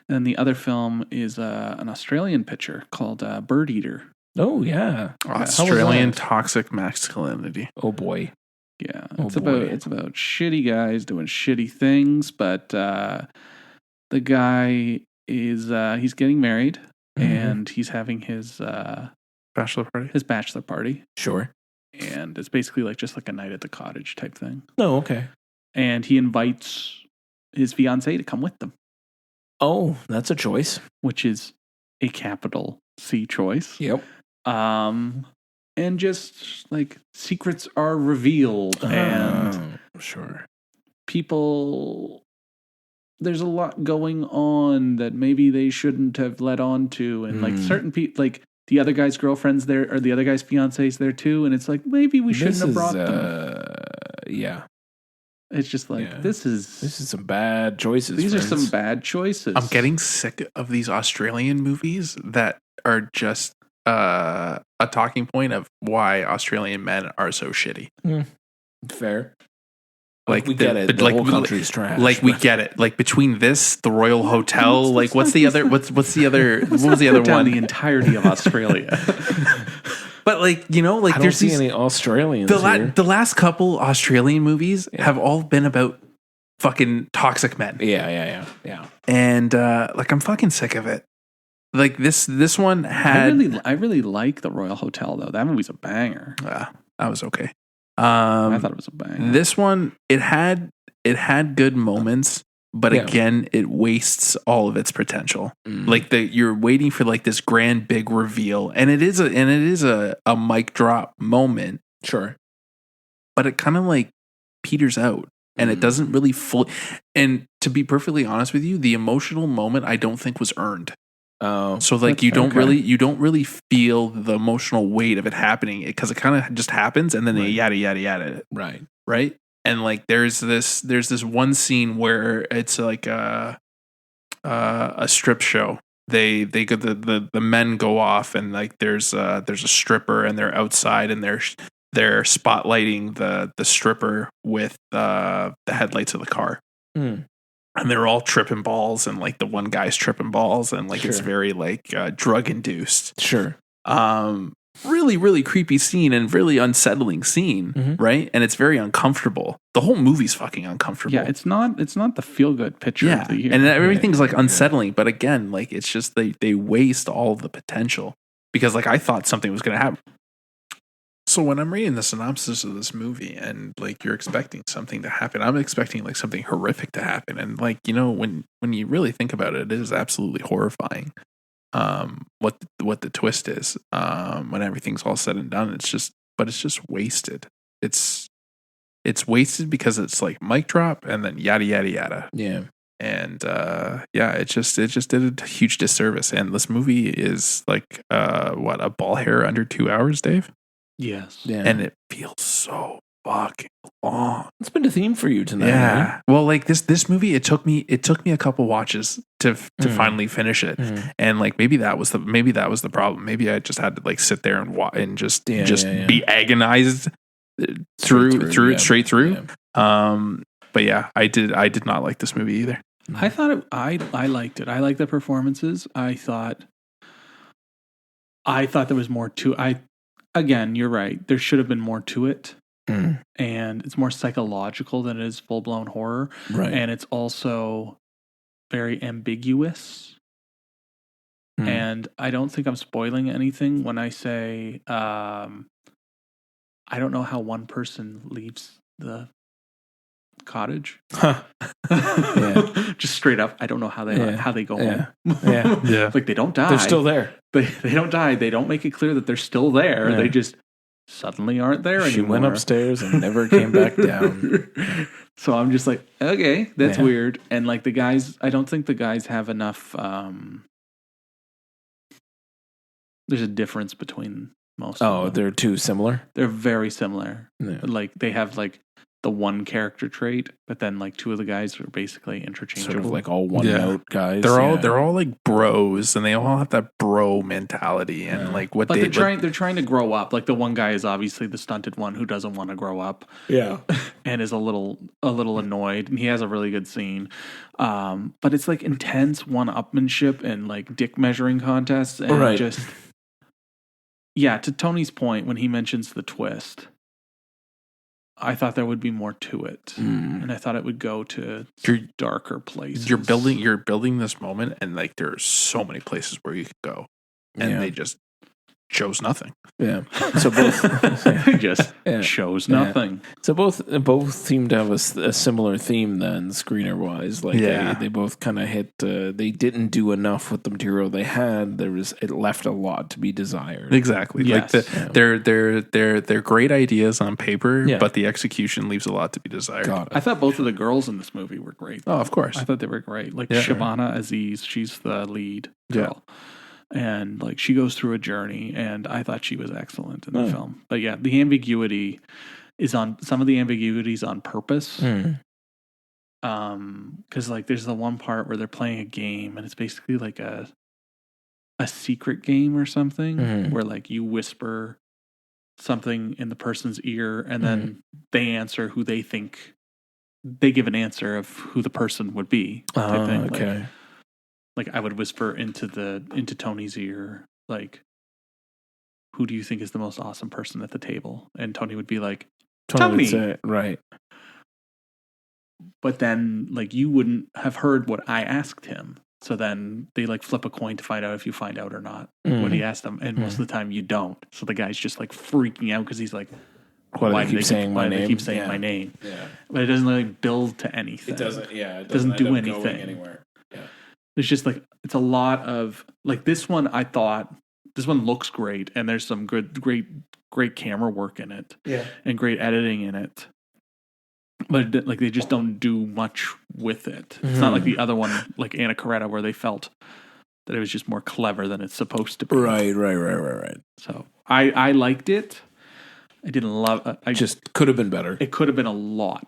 And the other film is an Australian picture called Bird Eater. Oh yeah, Australian toxic masculinity. Oh boy. Yeah, it's about shitty guys doing shitty things, but the guy is he's getting married and he's having his bachelor party. His bachelor party. Sure. And it's basically just like a night at the cottage type thing. Oh, okay. And he invites his fiancée to come with them, Oh, that's a choice. which is a capital C choice. Yep. And just like secrets are revealed and sure. people, there's a lot going on that maybe they shouldn't have let on to. And like certain people, like the other guy's girlfriend's there or the other guy's fiance's there too. And it's like, maybe we shouldn't have brought them. Yeah. It's just like, this is some bad choices. These are some bad choices. I'm getting sick of these Australian movies that are just a talking point of why Australian men are so shitty. Fair. Like we get it. The whole country's trash. Like we get it. Like between this, the Royal Hotel. Like what's the other? What was the other one? The entirety of Australia. But like like I don't there's see any Australians. The last couple Australian movies have all been about fucking toxic men. Yeah. And like I'm fucking sick of it. Like this one had. I really like the Royal Hotel though. That movie's a banger. That was okay. I thought it was a banger. This one it had good moments, but again it wastes all of its potential. Like you're waiting for like this grand big reveal, and it is a mic drop moment. Sure, but it kind of like peters out. And it doesn't really fully. And to be perfectly honest with you, the emotional moment I don't think was earned. Oh, so like you don't really feel the emotional weight of it happening because it kind of just happens and then they yada yada yada. Right. And like there's this one scene where it's like a strip show. They go the men go off and like there's a stripper and they're outside and they're spotlighting the stripper with the headlights of the car. And they're all tripping balls and like the one guy's tripping balls and like it's very like drug induced. Sure. Really, really creepy scene and really unsettling scene, right? And it's very uncomfortable. The whole movie's fucking uncomfortable. Yeah, it's not the feel good picture of the year. And everything's like unsettling, but again, like it's just they waste all of the potential because like I thought something was going to happen. So when I'm reading the synopsis of this movie and like you're expecting something to happen, I'm expecting like something horrific to happen. And like, when you really think about it, it is absolutely horrifying. What the twist is, when everything's all said and done, it's just wasted. It's wasted because it's like mic drop and then yada, yada, yada. Yeah. And, it just did a huge disservice. And this movie is like, a ball hair under 2 hours, Dave? Yes. Yeah. And it feels so fucking long. It's been a theme for you tonight. Yeah. Right? Well, like this movie, it took me a couple watches to finally finish it. And like maybe that was the problem. Maybe I just had to like sit there and just be agonized straight through. Yeah. But yeah, I did not like this movie either. I thought I liked it. I liked the performances. I thought there was more to Again, you're right. There should have been more to it. And it's more psychological than it is full-blown horror. Right. And it's also very ambiguous. And I don't think I'm spoiling anything when I say I don't know how one person leaves the cottage. Just straight up, I don't know how they go home. Yeah. Like they don't die. They're still there. They don't die. They don't make it clear that they're still there. They just suddenly aren't there anymore. She went upstairs and never came back down. So I'm just like, okay, that's weird. And like the guys, I don't think the guys have enough. There's a difference between most. Oh, of them. they're too similar? They're very similar. Yeah. Like they have like the one character trait, but then like two of the guys are basically interchangeable. Sort of like all one note guys. They're all like bros, and they all have that bro mentality, and like what they're trying to grow up. Like the one guy is obviously the stunted one who doesn't want to grow up, and is a little annoyed. And he has a really good scene, but it's like intense one-upmanship and like dick measuring contests, and just to Tony's point when he mentions the twist. I thought there would be more to it, and I thought it would go to darker places. You're building this moment, and like there's so many places where you could go, and they just shows nothing. Yeah. So both just Yeah. shows Yeah. nothing. So both seem to have a similar theme then, screener wise. Like they both kind of hit. They didn't do enough with the material they had. It left a lot to be desired. Exactly. Yes. Like they're great ideas on paper, Yeah. but the execution leaves a lot to be desired. Got it. I thought both of the girls in this movie were great. Oh, of course. I thought they were great. Like Yeah. Shabana Aziz, she's the lead girl. And like she goes through a journey, and I thought she was excellent in the film. But yeah, the ambiguity is on some of the ambiguities on purpose. Because like there's the one part where they're playing a game, and it's basically like a secret game or something, where like you whisper something in the person's ear, and then they answer who they think. They give an answer of who the person would be. Type thing. Okay. Like I would whisper into Tony's ear, like, who do you think is the most awesome person at the table? And Tony would be like, Tony. would say, right. But then like you wouldn't have heard what I asked him. So then they like flip a coin to find out if you find out or not what he asked them. And most of the time you don't. So the guy's just like freaking out because he's like, Why do they keep saying my name? They keep saying my name. Yeah. But it doesn't really build to anything. It doesn't. Yeah. It doesn't do end up going anything. anywhere. Yeah. It's just like it's a lot of like this one. I thought this one looks great, and there's some great camera work in it, and great editing in it. But like they just don't do much with it. It's not like the other one, like Anna Coretta, where they felt that it was just more clever than it's supposed to be. Right. So I liked it. I didn't love it. I Just could have been better. It could have been a lot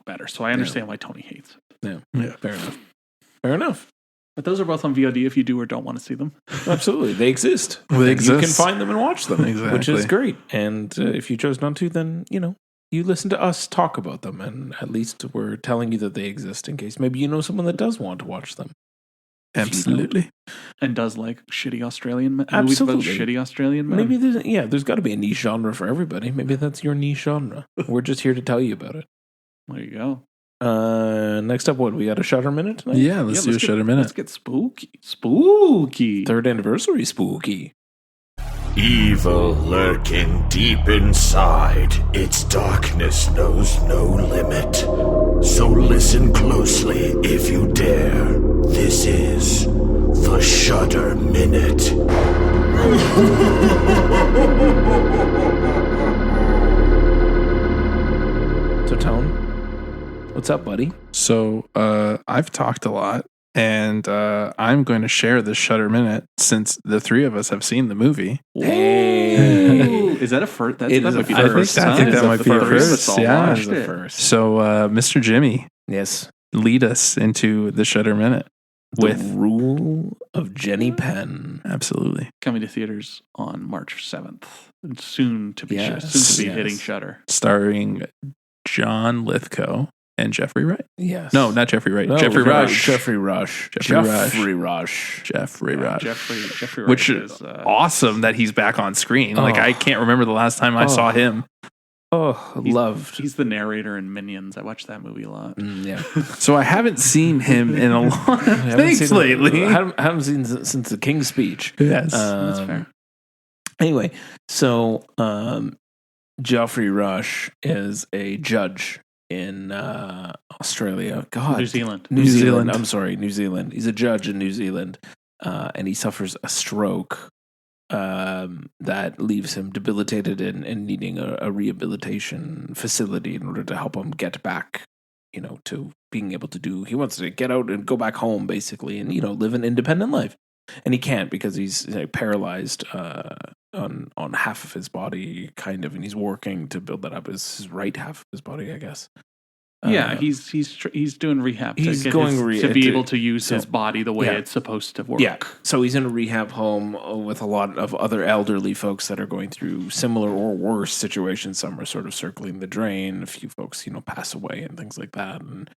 better. So I understand why Tony hates it. Yeah. Fair enough. But those are both on VOD if you do or don't want to see them. Absolutely. They exist. They You exist. can find them and watch them, Exactly. which is great. And if you chose not to, then, you listen to us talk about them. And at least we're telling you that they exist in case maybe you know someone that does want to watch them. Absolutely. And does like shitty Australian men. Absolutely. Movies about shitty Australian men. Maybe there's got to be a niche genre for everybody. Maybe that's your niche genre. We're just here to tell you about it. There you go. Next up, what? We got a Shutter Minute tonight? Yeah, let's do a Shutter Minute. Let's get spooky. Spooky. Third anniversary spooky. Evil lurking deep inside, its darkness knows no limit. So listen closely if you dare. This is the Shudder Minute. So, Tone, what's up, buddy? So I've talked a lot, and I'm going to share this Shudder Minute since the three of us have seen the movie. Hey. Is that a first? That It might is a be first. the first I time. think that Is might the be a first. first, Let's all yeah. watch It is a it. first. So Mr. Jimmy, Yes. lead us into the Shudder Minute The with Rule of Jenny Penn. absolutely Coming to theaters on March 7th. And soon to be Yes, hitting yes. Shudder. starring John Lithgow and Jeffrey Wright. Yes. No, not Jeffrey Wright. No, Jeffrey Rush. Jeffrey Rush. Jeffrey Rush. Jeffrey Rush. Jeffrey Which Wright is is awesome that he's back on screen. Like Oh. I can't remember the last time I saw him. Oh, loved. He's the narrator in Minions. I watched that movie a lot. Yeah. So I haven't seen him in a lot of things lately. I haven't seen since the King's Speech. Yes. That's fair. Anyway, so Geoffrey Rush is a judge in Australia. God, New Zealand. New New Zealand. Zealand. I'm sorry, New Zealand. He's a judge in New Zealand, and he suffers a stroke that leaves him debilitated and needing a rehabilitation facility in order to help him get back, to being able to do. He wants to get out and go back home, basically, and live an independent life. And he can't because he's paralyzed on half of his body, kind of, and he's working to build that up his right half of his body, I guess. Yeah, he's doing rehab to he's get going to be able to use his body the way yeah. it's supposed to work. Yeah, so he's in a rehab home with a lot of other elderly folks that are going through similar or worse situations. Some are sort of circling the drain. A few folks, pass away and things like that. And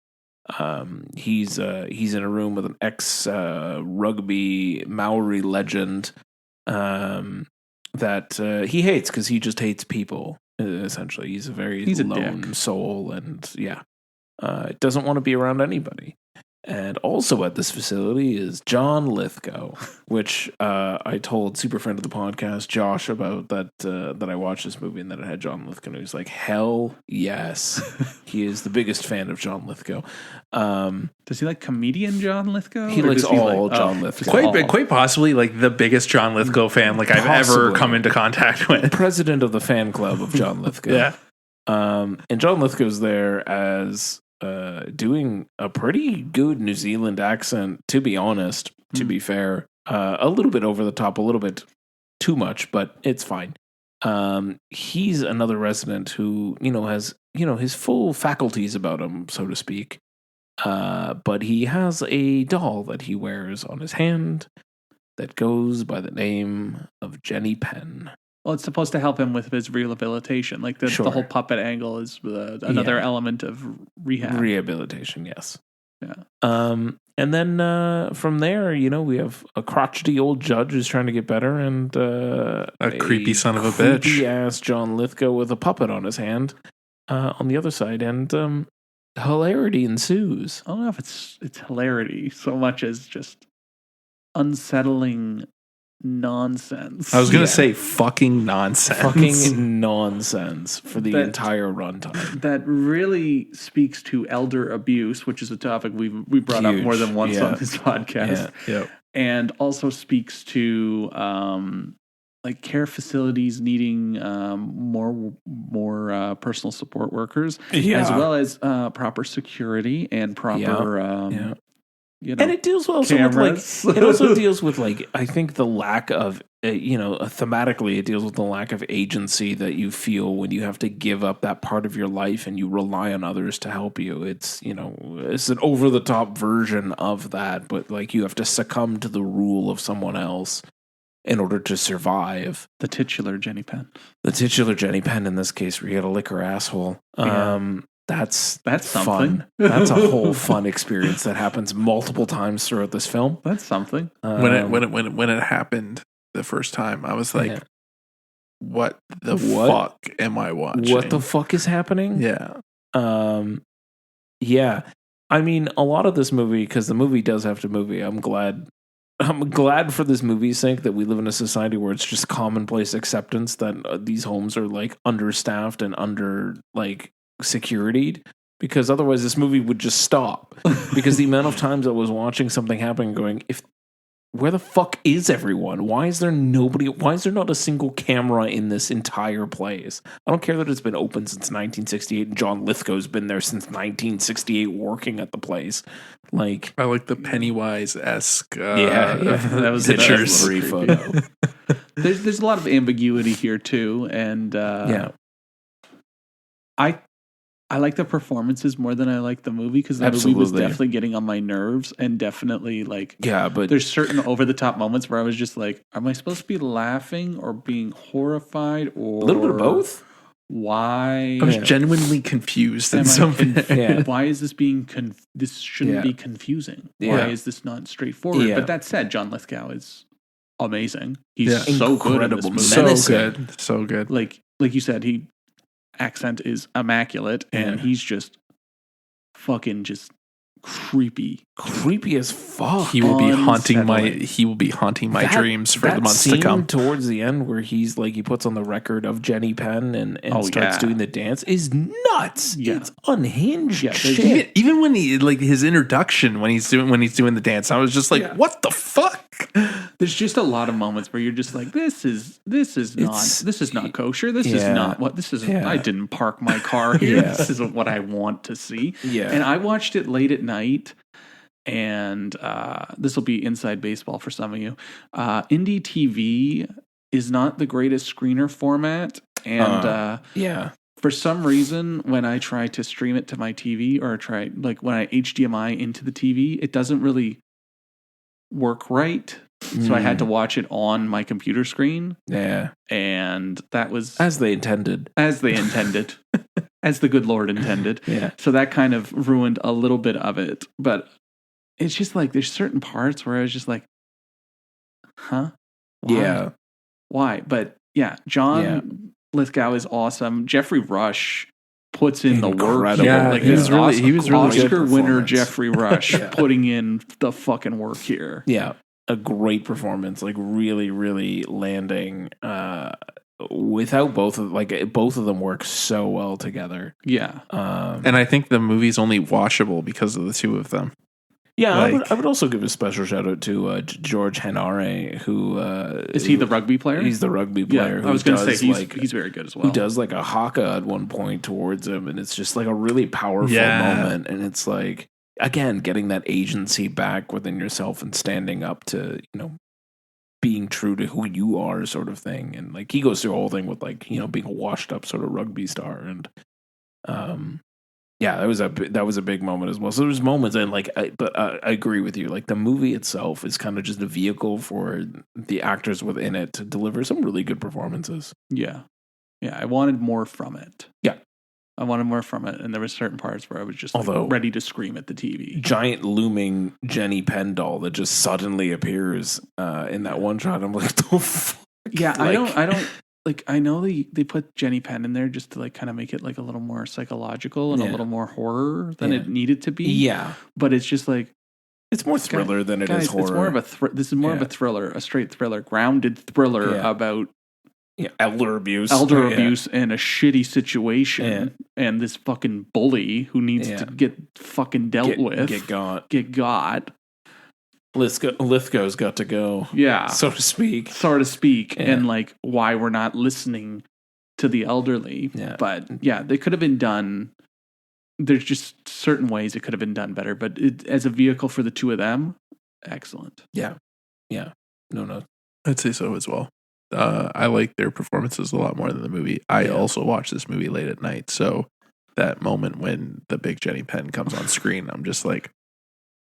he's in a room with an ex rugby Maori legend that he hates because he just hates people. Essentially, he's a a lone dick. soul, and doesn't want to be around anybody. And also at this facility is John Lithgow, which I told super friend of the podcast, Josh, about that I watched this movie and that it had John Lithgow. And he was like, hell yes. He is the biggest fan of John Lithgow. Does he like comedian John Lithgow? He likes all John Lithgow. Quite possibly like the biggest John Lithgow fan like I've ever come into contact with. President of the fan club of John Lithgow. Yeah. And John Lithgow's there as doing a pretty good New Zealand accent, to be honest, to be fair. A little bit over the top, a little bit too much, but it's fine. He's another resident who, has, his full faculties about him, so to speak. But he has a doll that he wears on his hand that goes by the name of Jenny Penn. Well, it's supposed to help him with his rehabilitation. Like the whole puppet angle is another element of rehab. Rehabilitation, yes. Yeah. And then from there, we have a crotchety old judge who's trying to get better, and a creepy son of a bitch, creepy ass John Lithgow with a puppet on his hand on the other side, and hilarity ensues. I don't know if it's hilarity so much as just unsettling nonsense. I was going to say fucking nonsense. Fucking nonsense for the entire runtime. That really speaks to elder abuse, which is a topic we brought up more than once on this podcast. Yeah. And also speaks to like care facilities needing more personal support workers, as well as proper security and proper and it deals also with it also deals with I think the lack of thematically it deals with the lack of agency that you feel when you have to give up that part of your life and you rely on others to help you. It's it's an over the top version of that, but you have to succumb to the rule of someone else in order to survive. The titular Jenny Penn. The titular Jenny Penn in this case, where you got to lick her asshole. That's something. Fun. That's a whole fun experience that happens multiple times throughout this film. That's something. When it happened the first time, I was like, "What the fuck am I watching? What the fuck is happening?" Yeah. Yeah. I mean, a lot of this movie, because the movie does have to movie. I'm glad for this movie's sake that we live in a society where it's just commonplace acceptance that these homes are understaffed and under securityed, because otherwise this movie would just stop. Because the amount of times I was watching something happening going, where the fuck is everyone? Why is there nobody? Why is there not a single camera in this entire place? I don't care that it's been open since 1968 and John Lithgow's been there since 1968 working at the place. I like the Pennywise-esque that was pictures. Photo. There's a lot of ambiguity here too, and I like the performances more than I like the movie, because the movie was definitely getting on my nerves, and definitely but there's certain over the top moments where I was just like, am I supposed to be laughing or being horrified or a little bit of both? Why? I was genuinely confused in some Why is this being this shouldn't be confusing? Why is this not straightforward? But that said, John Lithgow is amazing. He's so good in this movie. So good. Like you said, accent is immaculate, and he's just fucking just creepy as fuck. He will be haunting my dreams for the months to come. Towards the end, where he's he puts on the record of Jenny Penn and starts doing the dance, is nuts. It's unhinged shit. Even when he his introduction when he's doing the dance, I was just like, what the fuck? There's just a lot of moments where you're just like, this is not kosher. This is not what this is. I didn't park my car here. This isn't what I want to see. And I watched it late at night, and this will be inside baseball for some of you. Indie TV is not the greatest screener format, and for some reason, when I try to stream it to my TV or when I HDMI into the TV, it doesn't really work right. So I had to watch it on my computer screen. Yeah. And that was as they intended. As the good Lord intended. So that kind of ruined a little bit of it. But it's just there's certain parts where I was just like, huh? Why? Yeah. Why? But John Lithgow is awesome. Jeffrey Rush puts in the work. Incredible. Yeah, Like he was really good Oscar winner performance. Jeffrey Rush putting in the fucking work here. Yeah, a great performance. Like really, really landing. Without both of them work so well together. Yeah. And I think the movie's only watchable because of the two of them. Yeah, Like- I would also give a special shout out to George Henare, who Is he the rugby player? He's the rugby player. Yeah, who I was going to does, say like, he's very good as well. who does like a haka at one point towards him, and it's just like a really powerful moment. And it's like, again, getting that agency back within yourself and standing up to, being true to who you are, sort of thing. And like he goes through a whole thing with like, being a washed up sort of rugby star. And yeah, that was a big moment as well. So there's moments, and like, I agree with you. Like the movie itself is kind of just a vehicle for the actors within it to deliver some really good performances. Yeah. I wanted more from it. Yeah. I wanted more from it, and there were certain parts where I was just Although- ready to scream at the TV. Giant looming Jenny Penn doll that just suddenly appears in that one shot. I'm like, the fuck? Yeah, Like- I don't like. I know they put Jenny Penn in there just to like kind of make it like a little more psychological and a Yeah. little more horror than Yeah. it needed to be. Yeah, but it's just like, it's more thriller than it guys, is horror. it's more of a this is more of Yeah. a thriller, a straight thriller, grounded thriller Yeah. about elder abuse, elder Yeah. abuse and a shitty situation, and this fucking bully who needs Yeah. to get fucking dealt with, get got. Lithgow's got to go, yeah, so to speak. Yeah. and like why we're not listening to the elderly. Yeah. But yeah, they could have been done. There's just certain ways it could have been done better, but as a vehicle for the two of them, excellent. Yeah. No. I'd say so as well. I like their performances a lot more than the movie. I also watched this movie late at night, so that moment when the big Jenny Penn comes on screen, I'm just like,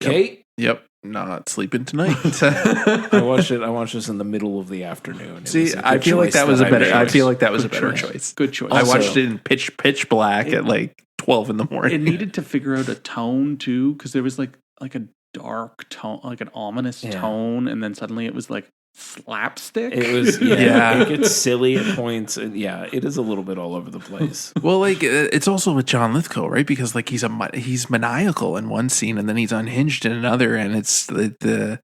Kate, yep, not sleeping tonight. I watched this in the middle of the afternoon. It See, was a good I feel like choice that was a I better. made. I feel like that was a Good better choice. choice. Good choice. I Also- watched it in pitch black at like 12 in the morning. It needed to figure out a tone too, because there was like a dark tone, like an ominous Yeah. tone, and then suddenly it was like slapstick. It was Yeah. It gets silly at points, and it is a little bit all over the place. Well, like it's also with John Lithgow, right? Because like he's maniacal in one scene, and then he's unhinged in another, and it's the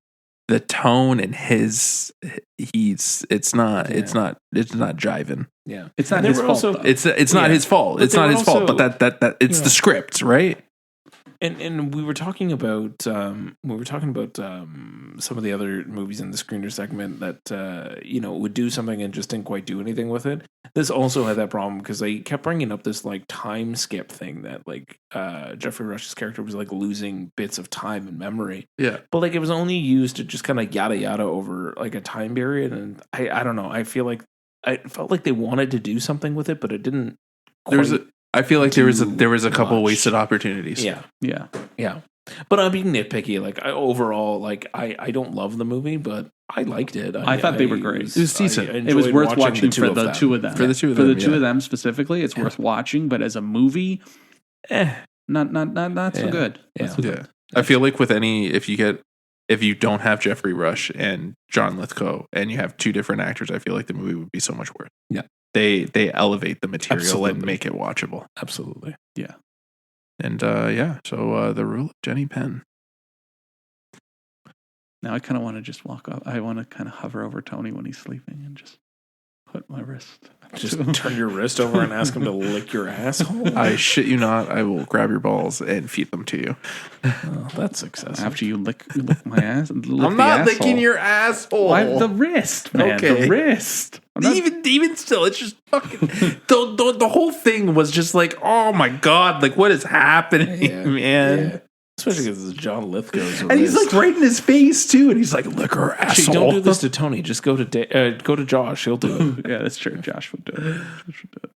tone and it's not jiving. Yeah, It's not And his there were fault. also- though. It's not Yeah. his fault. But It's they not were his fault. also- But that it's the script, right? And we were talking about some of the other movies in the screener segment that would do something and just didn't quite do anything with it. This also had that problem because they kept bringing up this like time skip thing that like Jeffrey Rush's character was like losing bits of time and memory, Yeah. but like it was only used to just kind of yada yada over like a time period, and I don't know. I felt like they wanted to do something with it, but it didn't. I feel like there was a couple much. wasted opportunities. Yeah. Yeah. But I'm being nitpicky. Like I don't love the movie, but I liked it. I thought they were great. It was decent. I It was enjoyed worth watching for the two of them. For the two of For them, the two yeah. of them specifically, it's worth watching. But as a movie, not so Yeah. good. Yeah. Not so good. Yeah. I feel like with any if you don't have Jeffrey Rush and John Lithgow and you have two different actors, I feel like the movie would be so much worse. Yeah. They elevate the material Absolutely. and make it watchable. Absolutely. And so the rule of Jenny Penn. Now I kind of want to just walk up. I want to kind of hover over Tony when he's sleeping and just put my wrist. Just turn your wrist over and ask him to lick your asshole. I shit you not, I will grab your balls and feed them to you. Oh, that's excessive. After you lick my ass. I'm not licking your asshole. Why the wrist, man? Okay. The wrist. I'm not- Even still, it's just fucking the whole thing was just like, oh my god, like what is happening, Yeah. man? Yeah. Especially because it's John Lithgow's And he's like right in his face too, and he's like, "Lick her actually, asshole." don't do this to Tony. Just go to Josh. He'll do it. Yeah, that's true. Josh would do it.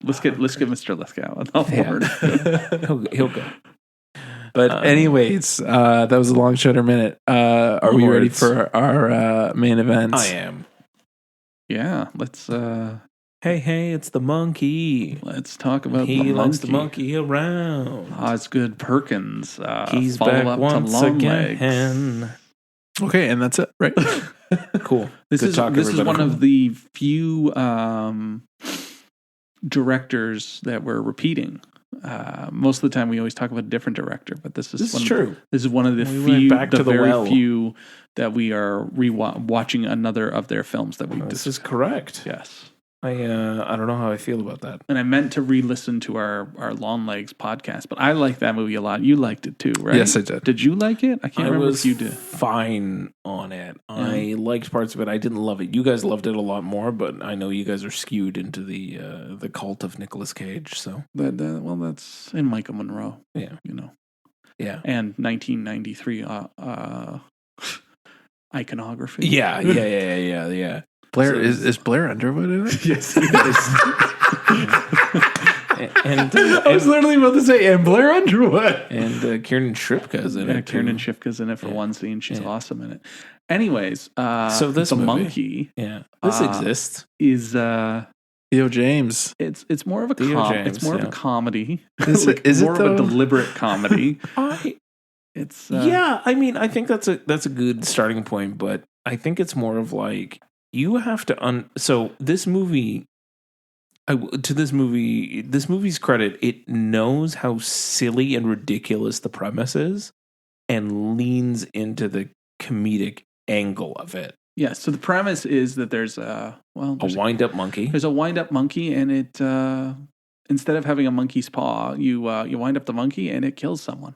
Let's get Mr. Lithgow on the Yeah. board. He'll go. But anyways, that was a long shutter minute. Are we ready Lords. for our main event? I am. Yeah, let's Hey, it's the monkey. talk about He the likes the monkey. monkey around. Osgood Perkins. He's follow back up once to Long Legs. again. Okay, and that's it, right? Cool. This Good is talk, this is everybody. one of the few directors that we're repeating Most of the time we always talk about a different director, but this is true. This is one of the went back to the very well. few that we are watching another of their films that we This is correct. Yes. I don't know how I feel about that. And I meant to re-listen to our Long Legs podcast, but I like that movie a lot. You liked it too, right? Yes, I did. Did you like it? I can't remember if you did. Fine on it. Yeah. I liked parts of it. I didn't love it. You guys loved it a lot more, but I know you guys are skewed into the cult of Nicolas Cage. So Well, that's in Michael Monroe. Yeah. You know. Yeah. And 1993 iconography. Yeah. Blair So- is Blair Underwood in it? Yes, it is. and I was literally about to say, and Blair Underwood. and Kiernan Shipka's in it. Kiernan too. Shipka's in it for Yeah. one scene. She's Yeah. awesome in it. Anyways, So this the movie- monkey Yeah, this exists. is Theo James. it's more of a Theo it's James, more of yeah. a comedy. Is it- is it more of a though? deliberate comedy? It's Yeah, I mean, I think that's a good starting point, but I think it's more of like you have to so this movie this movie's credit, it knows how silly and ridiculous the premise is and leans into the comedic angle of it. Yeah, so the premise is that there's A wind-up monkey. There's a wind-up monkey, and it instead of having a monkey's paw, you wind up the monkey, and it kills someone.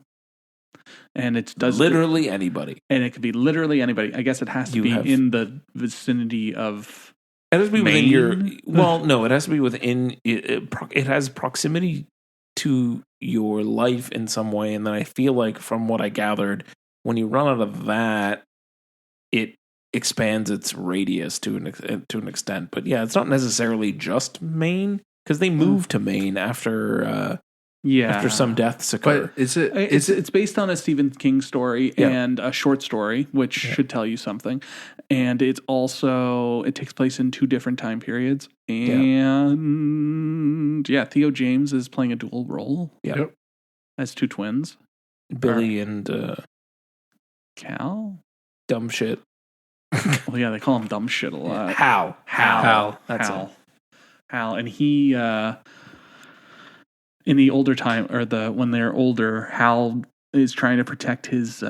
And it does Literally anybody. and it could be literally anybody. I guess it has to You be have- in the vicinity of. It has to be within your. Maine? Well, no, it has to be within. It has proximity to your life in some way, and then I feel like, from what I gathered, when you run out of that, it expands its radius to an extent. But yeah, it's not necessarily just Maine, because they moved to Maine after some deaths occur. But It's based on a Stephen King story Yeah. and a short story, which should tell you something. And it takes place in two different time periods. And Theo James is playing a dual role. Yeah. As two twins. Billy and Cal? dumb shit. Well, yeah, they call him dumb shit a lot. Hal. That's Hal. it. Hal. And he in the older time, or when they're older, Hal is trying to protect his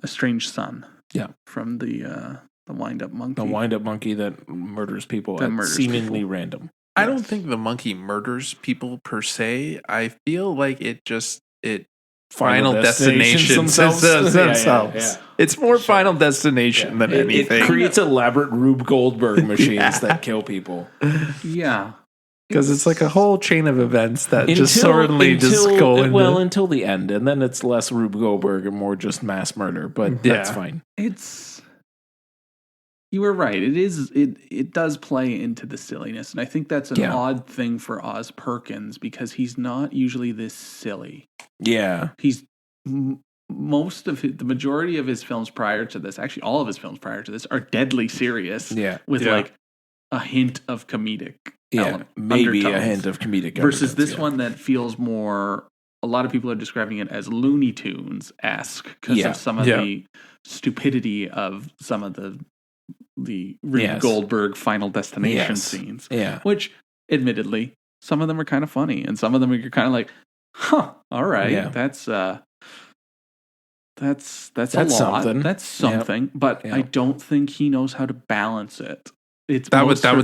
estranged son. Yeah. From the wind-up monkey. The wind-up monkey that murders people That at murders seemingly people. random. I don't think the monkey murders people per se. I feel like it Final Destination themselves. themselves. Yeah. It's more Final Destination than anything. It creates elaborate Rube Goldberg machines that kill people. Yeah. Because it's like a whole chain of events that just suddenly just go into... Well, until the end. And then it's less Rube Goldberg and more just mass murder. But that's fine. You were right. It does play into the silliness. And I think that's an odd thing for Oz Perkins, because he's not usually this silly. Yeah. He's the majority of his films prior to this, actually all of his films prior to this, are deadly serious. Yeah. With like a hint of comedic. Maybe undertones. a hint of comedic. Versus this one that feels more. A lot of people are describing it as Looney Tunes-esque because of some of the stupidity of some of the Rube Goldberg Final Destination scenes. Yeah. Which, admittedly, some of them are kind of funny, and some of them you're kind of like, huh, all right, that's a lot. Something. That's something. But I don't think he knows how to balance it. That was one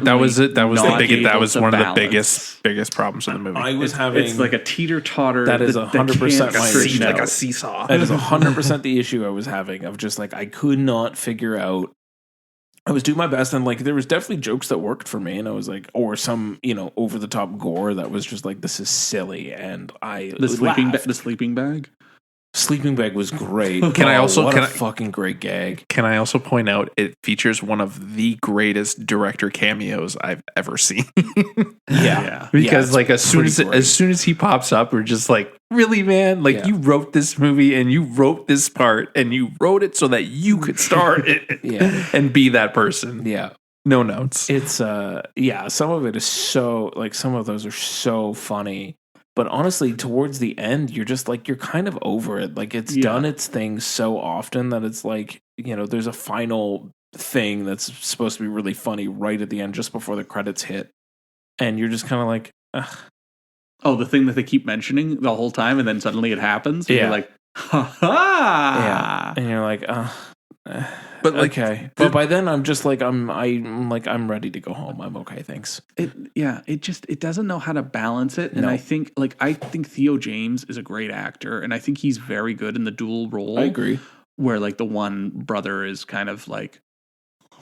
of the biggest problems in the movie. It's like a teeter-totter. That is 100% my issue. Like a seesaw. That is 100% the issue I was having, of just like, I could not figure out. I was doing my best, and like there was definitely jokes that worked for me, and I was like, or some over the top gore that was just like, this is silly, and the sleeping bag. Sleeping bag was great. What a fucking great gag. Can I also point out it features one of the greatest director cameos I've ever seen. Because like as soon as he pops up, we're just like, really, man? Like you wrote this movie and you wrote this part and you wrote it so that you could star it and be that person. Yeah. No notes. It's some of it is so, like, some of those are so funny. But honestly, towards the end, you're just like, you're kind of over it. Like, it's done its thing so often that it's like, there's a final thing that's supposed to be really funny right at the end, just before the credits hit. And you're just kind of like, ugh. Oh, the thing that they keep mentioning the whole time, and then suddenly it happens. And Yeah. you're like, ha ha. Yeah, and you're like, But like, okay. But by then, I'm just like, I'm ready to go home. I'm okay, thanks. It doesn't know how to balance it, and No. I think Theo James is a great actor, and I think he's very good in the dual role. I agree. Where like the one brother is kind of like,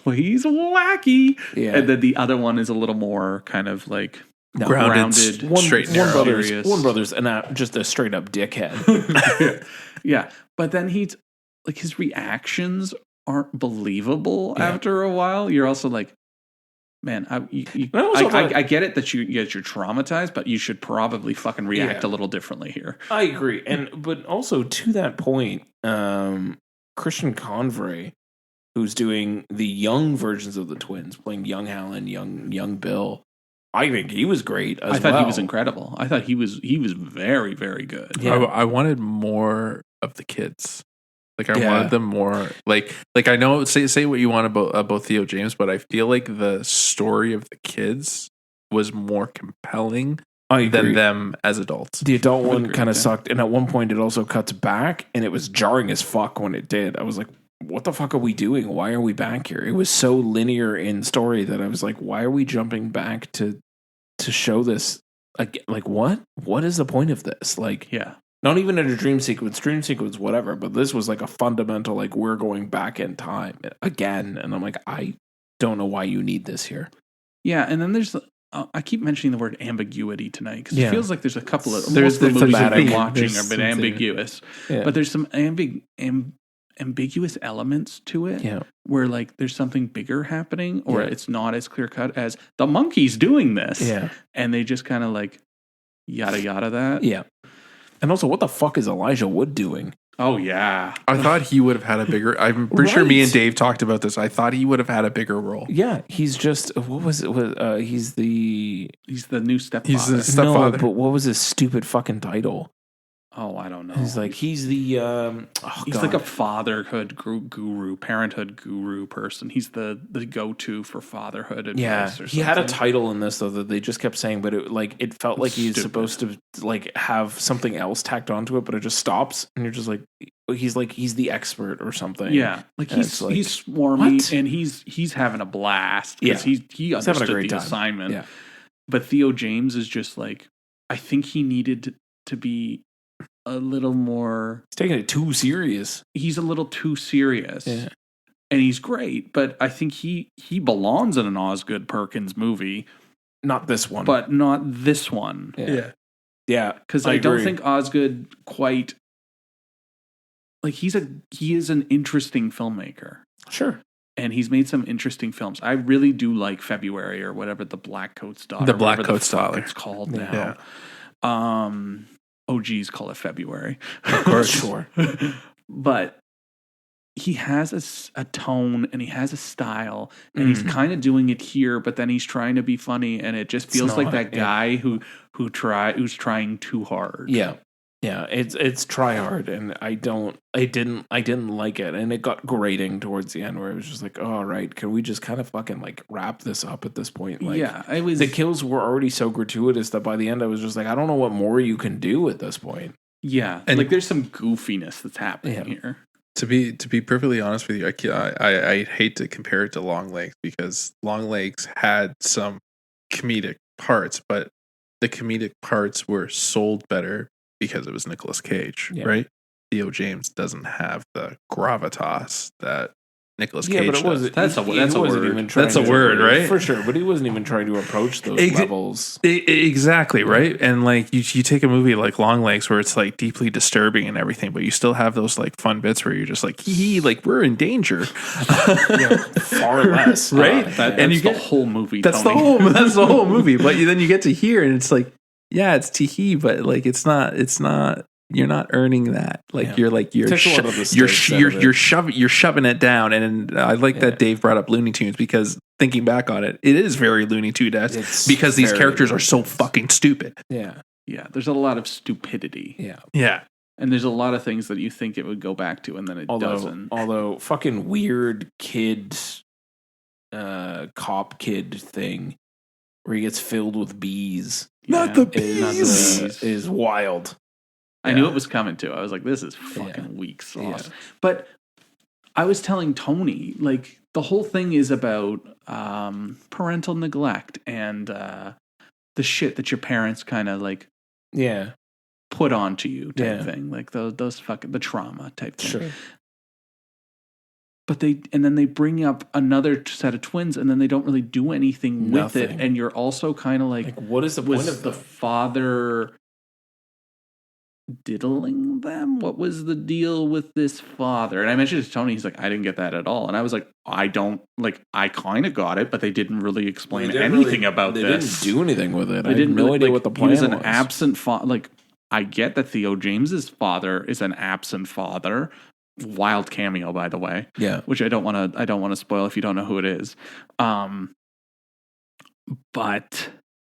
well, he's wacky, Yeah. and then the other one is a little more kind of like grounded, straight and narrow. One brother's just a straight up dickhead. Yeah, but then he's like, his reactions aren't believable after a while. You're also like, man, I get it that you're traumatized, but you should probably fucking react a little differently here. I agree, but also to that point, Christian Convery, who's doing the young versions of the twins, playing young Helen, young Bill. I think he was great. I thought he was incredible. I thought he was very, very good. Yeah. I wanted more of the kids. Like I wanted them more. Like I know say what you want about Theo James, but I feel like the story of the kids was more compelling than them as adults. The adult one kind of sucked, and at one point it also cuts back, and it was jarring as fuck when it did. I was like, what the fuck are we doing? Why are we back here? It was so linear in story that I was like, why are we jumping back to show this? Like what? What is the point of this? Like, not even in a dream sequence, whatever. But this was like a fundamental, like, we're going back in time again. And I'm like, I don't know why you need this here. Yeah, and then there's, I keep mentioning the word ambiguity tonight because it feels like there's a couple of, there's most of the movies I've been thematic. watching have been ambiguous. Yeah. But there's some ambiguous elements to it where like there's something bigger happening or it's not as clear cut as the monkey's doing this. Yeah. And they just kind of like yada yada that. Yeah. And also, what the fuck is Elijah Wood doing? Oh, yeah. I thought he would have had a bigger... I'm pretty sure me and Dave talked about this. I thought he would have had a bigger role. Yeah, he's just... What was it? He's the new stepfather. He's the stepfather. No, but what was his stupid fucking title? Oh, I don't know. He's like, he's the... he's like a fatherhood guru, parenthood guru person. He's the go-to for fatherhood advice or he had a title in this, though, that they just kept saying, but it felt like he's supposed to like have something else tacked onto it, but it just stops, and you're just like, he's the expert or something. Yeah, like he's swarmy, what? And he's having a blast because he understood the assignment. Yeah. But Theo James is just like, I think he needed to be a little more... He's taking it too serious. He's a little too serious. Yeah. And he's great, but I think he belongs in an Osgood Perkins movie. Not this one. But not this one. Yeah. Yeah. Because I don't think Osgood quite... Like, he is an interesting filmmaker. Sure. And he's made some interesting films. I really do like February or whatever, the Black Coat's Daughter. The Black Coat's Daughter. It's called now. Yeah. OGs call it February. Of course, sure. But he has a tone and he has a style, and he's kind of doing it here, but then he's trying to be funny, and it just feels like that guy who's trying too hard. Yeah. Yeah, it's try hard, and I didn't like it, and it got grating towards the end where it was just like, oh, all right, can we just kind of fucking like wrap this up at this point? Like, the kills were already so gratuitous that by the end I was just like, I don't know what more you can do at this point. Yeah, and like there's some goofiness that's happening here. To be perfectly honest with you, I hate to compare it to Long Legs because Long Legs had some comedic parts, but the comedic parts were sold better because it was Nicolas Cage, right? Theo James doesn't have the gravitas that Nicolas Cage does. That's a word. That's a word, right? For sure, but he wasn't even trying to approach those levels. Exactly, right? And like you take a movie like Long Legs where it's like deeply disturbing and everything, but you still have those like fun bits where you're just like, like we're in danger. Far less, right? And you get the whole movie. That's the whole movie. But then you get to here, and it's like, yeah, it's tee-hee, but like it's not. You're not earning that. Like you're shoving it down. And I like that Dave brought up Looney Tunes because thinking back on it, it is very Looney Tunes because these characters are so fucking stupid. Yeah, yeah. There's a lot of stupidity. Yeah. And there's a lot of things that you think it would go back to, and then it doesn't. Although fucking weird kid, cop kid thing. where he gets filled with bees. Not the Is wild. I knew it was coming too. I was like, this is fucking weak sauce. Yeah. But I was telling Tony, like, the whole thing is about parental neglect and the shit that your parents kind of like put onto you type thing. Like those fucking, the trauma type thing. Sure. But then they bring up another set of twins and then they don't really do anything with it. And you're also kind of like, what is the point of the father diddling them? What was the deal with this father? And I mentioned it to Tony. He's like, I didn't get that at all. And I was like, I kind of got it, but they didn't really explain anything about this. They didn't do anything with it. I had no idea what the plan was. He was an absent father. Like, I get that Theo James's father is an absent father. Wild cameo, by the way. Yeah. Which I don't want to spoil if you don't know who it is. But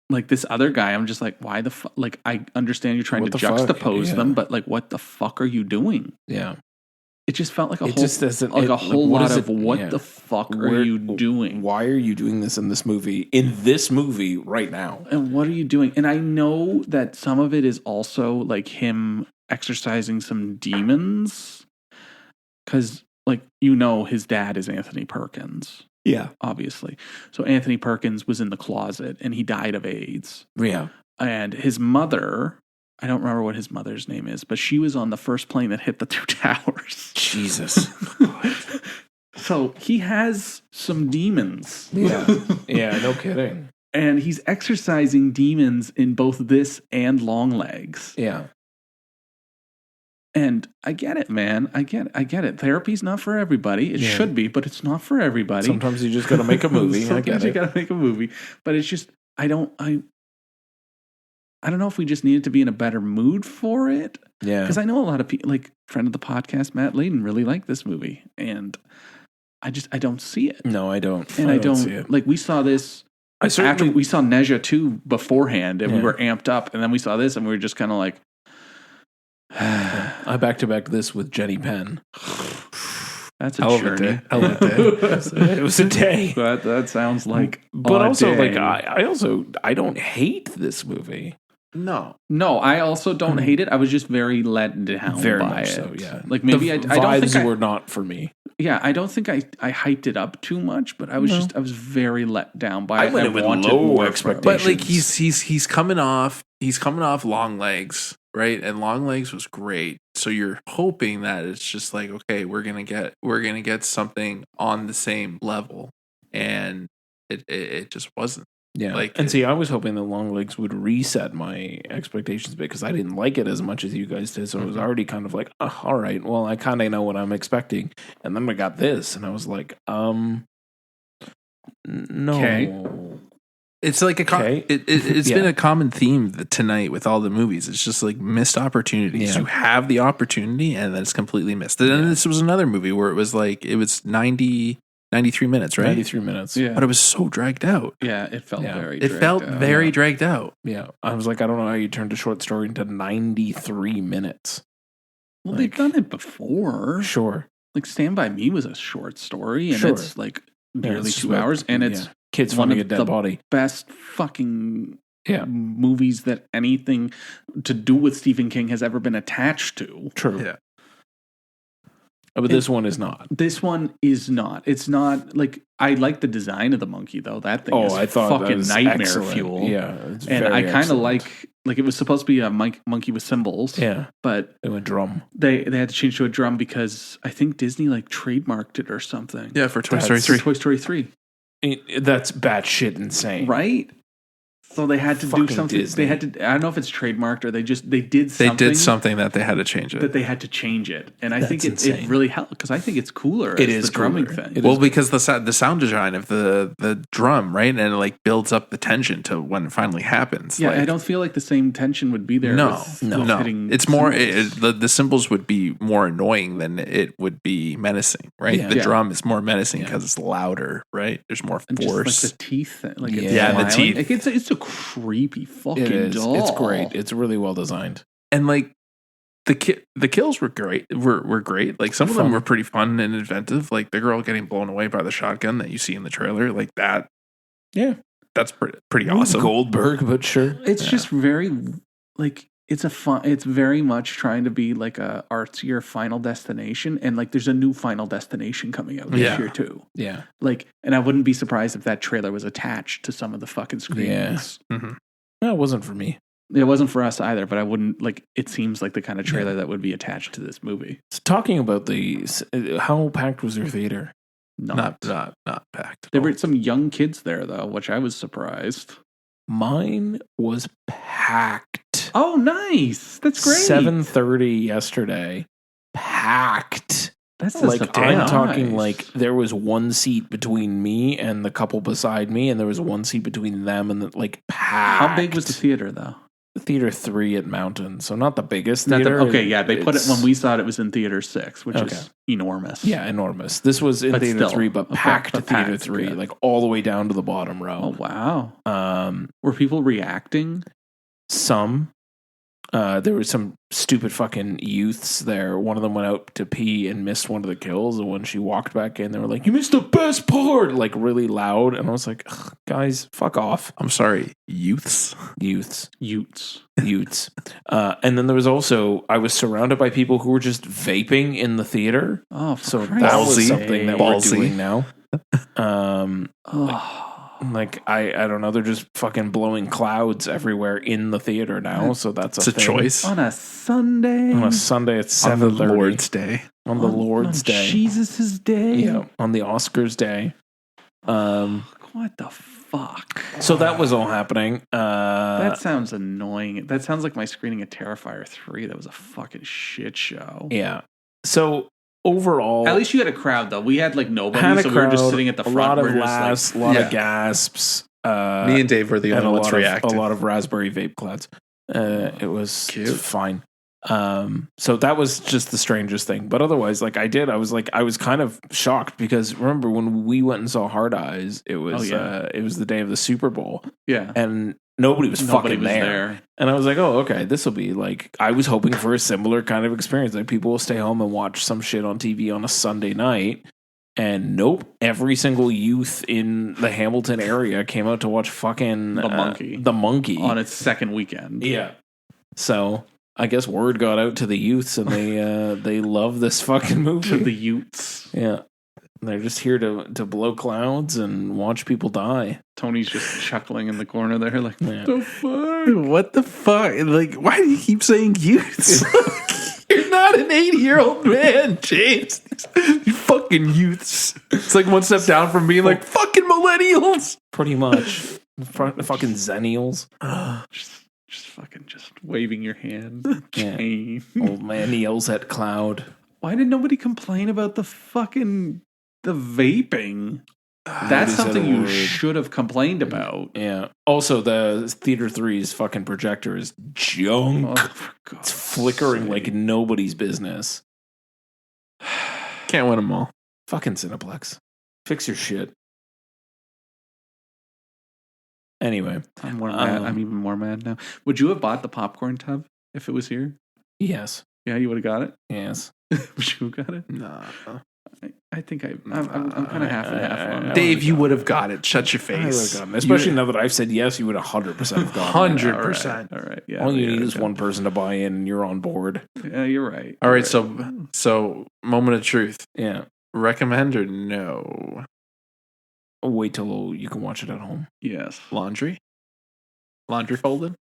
like this other guy, I'm just like, why the fuck? Like, I understand you're trying to juxtapose them, but like, what the fuck are you doing? Yeah. It just felt like a whole lot of what the fuck are you doing? Why are you doing this in this movie right now? And what are you doing? And I know that some of it is also like him exercising some demons. Because, like, his dad is Anthony Perkins. Yeah. Obviously. So Anthony Perkins was in the closet and he died of AIDS. Yeah. And his mother, I don't remember what his mother's name is, but she was on the first plane that hit the two towers. Jesus. So he has some demons. Yeah. Yeah, no kidding. And he's exercising demons in both this and Longlegs. Yeah. And I get it, man. I get it. Therapy's not for everybody. It should be, but it's not for everybody. Sometimes you just got to make a movie. Sometimes you got to make a movie. But it's just, I don't know if we just needed to be in a better mood for it. Yeah. Because I know a lot of people, like friend of the podcast, Matt Layden, really liked this movie. And I don't see it. No, I don't. And I don't see it. Like, we saw this. We saw Neja 2 beforehand and we were amped up. And then we saw this and we were just kind of like, I back-to-back this with Jenny Penn. That's a journey. Hell of a day. It was a day. That sounds like. But also, day. like, I don't hate this movie. No, I also don't hate it. I was just very let down very by much it. So, yeah. Like maybe I don't think were not for me. Yeah, I don't think I hyped it up too much, but I was very let down by it. I wanted low expectations. But like he's coming off Longlegs, right? And Longlegs was great. So you're hoping that it's just like, okay, we're gonna get something on the same level, and it just wasn't. Yeah, I was hoping that Longlegs would reset my expectations because I didn't like it as much as you guys did. So it was already kind of like, oh, all right, well, I kind of know what I'm expecting. And then I got this, and I was like, no. Okay. It's like it's been a common theme tonight with all the movies. It's just like missed opportunities. You have the opportunity, and then it's completely missed. And then this was another movie where it was 93 minutes, right? 93 minutes. Yeah. But it was so dragged out. Yeah, it felt very dragged out. Yeah. I was like, I don't know how you turned a short story into 93 minutes. Well, they've done it before. Sure. Like Stand By Me was a short story, and it's like nearly 2 hours, and it's kids finding a dead body. Best fucking movies that anything to do with Stephen King has ever been attached to. True. Yeah. But this one is not. This one is not. It's not like I like the design of the monkey though. That thing is fucking nightmare excellent. Fuel. Yeah, and I kind of like it was supposed to be a monkey with cymbals. Yeah, but it went drum. They had to change to a drum because I think Disney like trademarked it or something. Yeah, for Toy Story 3. Toy Story 3. That's batshit insane, right? So they had to do something. Disney. They had to. I don't know if it's trademarked or they did something. They did something that they had to change it. That they had to change it, and I think it really helped because I think it's cooler. It is the drumming cooler. thing. Because the sound design of the drum, right, and it like builds up the tension to when it finally happens. Yeah, like, I don't feel like the same tension would be there. No. It's more cymbals. the cymbals would be more annoying than it would be menacing, right? The drum is more menacing because it's louder, right? There's more force. Just like the teeth, like the teeth. Like it's a creepy fucking doll. It's great. It's really well designed. And like the kills were great. Were great. Like some of them were pretty fun and inventive. Like the girl getting blown away by the shotgun that you see in the trailer, like that. Yeah. that's pretty awesome. Goldberg, but sure. It's just very like it's very much trying to be like a artsier Final Destination, and like there's a new Final Destination coming out this year too. Yeah. Like, and I wouldn't be surprised if that trailer was attached to some of the fucking screenings. Yeah. Mm-hmm. No, it wasn't for me. It wasn't for us either, but I wouldn't like. It seems like the kind of trailer that would be attached to this movie. So talking about how packed was your theater? Not packed. There were some young kids there though, which I was surprised. Mine was packed. Oh, nice! That's great. 7:30 yesterday, packed. That's like I'm talking nice. like there was one seat between me and the couple beside me, and there was one seat between them and like packed. How big was the theater though? Theater 3 at Mountain, so not the biggest theater. They put it when we saw it. It was in Theater 6, which is enormous. Yeah, enormous. This was in Theater 3, but packed Theater 3, like all the way down to the bottom row. Oh wow! Were people reacting? Some. There were some stupid fucking youths there. One of them went out to pee and missed one of the kills. And when she walked back in, they were like, "You missed the best part!" Like really loud. And I was like, "Guys, fuck off." I'm sorry, youths. And then there was also, I was surrounded by people who were just vaping in the theater. Oh, so that was something that we're doing now. Like I don't know, they're just fucking blowing clouds everywhere in the theater now. So that's a choice on a Sunday. On a Sunday at 7:30 on the Lord's Day. On the Lord's Day, Jesus' Day. Yeah, on the Oscars Day. What the fuck? So that was all happening. That sounds annoying. That sounds like my screening of Terrifier 3. That was a fucking shit show. Yeah. So overall, at least you had a crowd though. We had like nobody, so we were just sitting at the front. A lot of laughs, a lot of gasps. Me and Dave were the only ones reacting. A lot of raspberry vape clouds. It was cute. Fine. So that was just the strangest thing. But otherwise, like I was kind of shocked because remember when we went and saw Hard Eyes, it was the day of the Super Bowl. Yeah. And nobody was there. And I was like, oh, okay, this will be like, I was hoping for a similar kind of experience. Like people will stay home and watch some shit on TV on a Sunday night. And nope, every single youth in the Hamilton area came out to watch fucking The Monkey on its second weekend. Yeah. So I guess word got out to the youths and they love this fucking movie. To the youths. Yeah. They're just here to blow clouds and watch people die. Tony's just chuckling in the corner there, like, yeah. What the fuck? What the fuck? Like, why do you keep saying youths? You're not an 80-year-old man, James. You fucking youths. It's like one step down from being like fucking millennials. Pretty much. Fucking zennials. Just waving your hand. Yeah. Old man yells at cloud. Why did nobody complain about the vaping? That's something you should have complained about. Yeah. Also, the Theater 3's fucking projector is junk. It's flickering like nobody's business. Can't win them all. Fucking Cineplex. Fix your shit. Anyway. I'm even more mad now. Would you have bought the popcorn tub if it was here? Yes. Yeah, you would have got it? Yes. Would you have got it? No. I think I'm kind of half and half on it. Dave, you would have got it. Shut your face. I would have gotten it. Especially now that I've said yes, you would 100% have gotten it. 100%. All right. Yeah. All you need is one person to buy in and you're on board. Yeah, you're right. All right. So moment of truth. Yeah. Recommend or no? Wait till you can watch it at home. Yes. Laundry folded?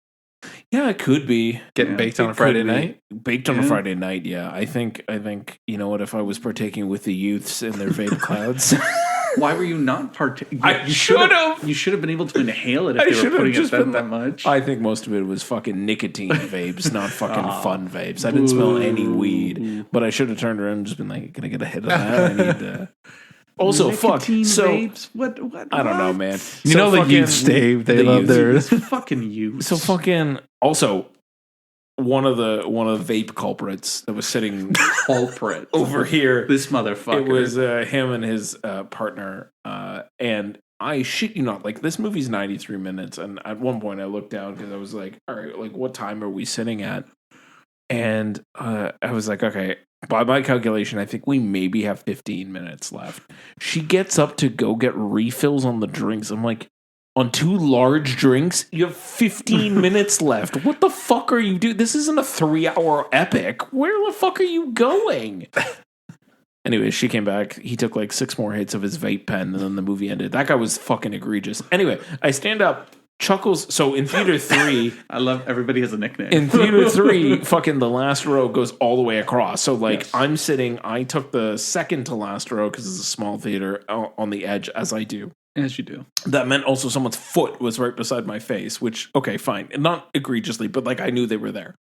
Yeah, it could be. Getting baked on a Friday night? Baked on a Friday night, yeah. I think, you know what, if I was partaking with the youths in their vape clouds. Why were you not partaking? You should have. You should have been able to inhale it if they were putting it that much. I think most of it was fucking nicotine vapes, not fucking fun vapes. I didn't smell any weed, but I should have turned around and just been like, can I get a hit of that? I need to... Also, nicotine fuck. So vapes? What? I don't know, man. You know the youths, Dave. They love theirs. Fucking youths. So fucking. Also, one of the vape culprits that was sitting over here. This motherfucker. It was him and his partner, and I shit you not, like this movie's 93 minutes, and at one point I looked down because I was like, all right, like what time are we sitting at? And I was like, okay, by my calculation, I think we maybe have 15 minutes left. She gets up to go get refills on the drinks. I'm like, on 2 large drinks. You have 15 minutes left. What the fuck are you doing? This isn't a 3-hour epic. Where the fuck are you going? Anyway, she came back. He took like 6 more hits of his vape pen, and then the movie ended. That guy was fucking egregious. Anyway, I stand up. Chuckles. So in theater 3, I love everybody has a nickname. In theater 3, fucking the last row goes all the way across. So like yes. I'm sitting. I took the second to last row because it's a small theater on the edge, as I do. As you do. That meant also someone's foot was right beside my face. Which okay, fine, not egregiously, but like I knew they were there.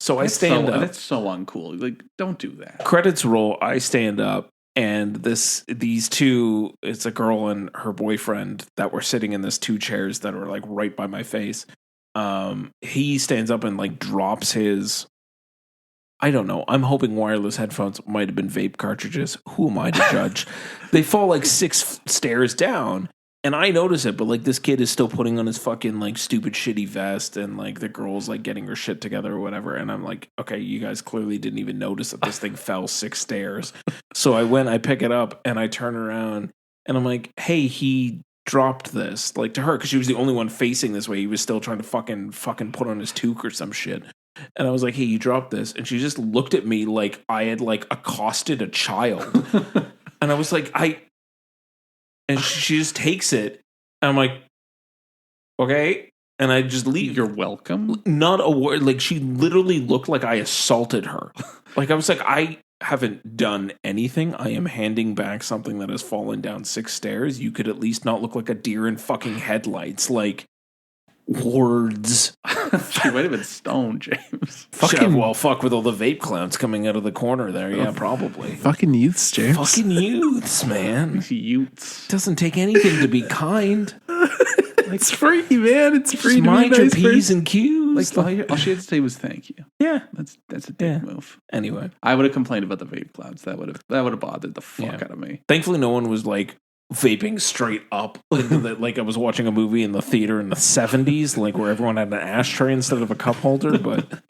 So I stand up. That's so uncool. Like, don't do that. Credits roll. I stand up. And these two, it's a girl and her boyfriend that were sitting in this 2 chairs that are like right by my face. He stands up and like drops his, I don't know. I'm hoping wireless headphones might have been vape cartridges. Who am I to judge? They fall like 6 stairs down. And I notice it, but like this kid is still putting on his fucking like stupid shitty vest, and like the girl's like getting her shit together or whatever. And I'm like, okay, you guys clearly didn't even notice that this thing fell 6 stairs. So I pick it up and I turn around and I'm like, hey, he dropped this like to her because she was the only one facing this way. He was still trying to fucking put on his toque or some shit. And I was like, hey, you dropped this. And she just looked at me like I had like accosted a child. And I was like, and she just takes it. And I'm like, okay. And I just leave. You're welcome. Not a word. Like, she literally looked like I assaulted her. Like, I was like, I haven't done anything. I am handing back something that has fallen down 6 stairs. You could at least not look like a deer in fucking headlights. Like, words. She might have been stoned, James. Fucking well, fuck with all the vape clouds coming out of the corner there. Yeah, probably. Fucking youths, James. Fucking youths, man. Youths. Doesn't take anything to be kind. It's free, man. It's free. Just mind your P's and Q's. Like all she had to say was thank you. Yeah, that's a dick move. Anyway, I would have complained about the vape clouds. That would have bothered the fuck out of me. Thankfully, no one was like vaping straight up like I was watching a movie in the theater in the 70s, like where everyone had an ashtray instead of a cup holder. But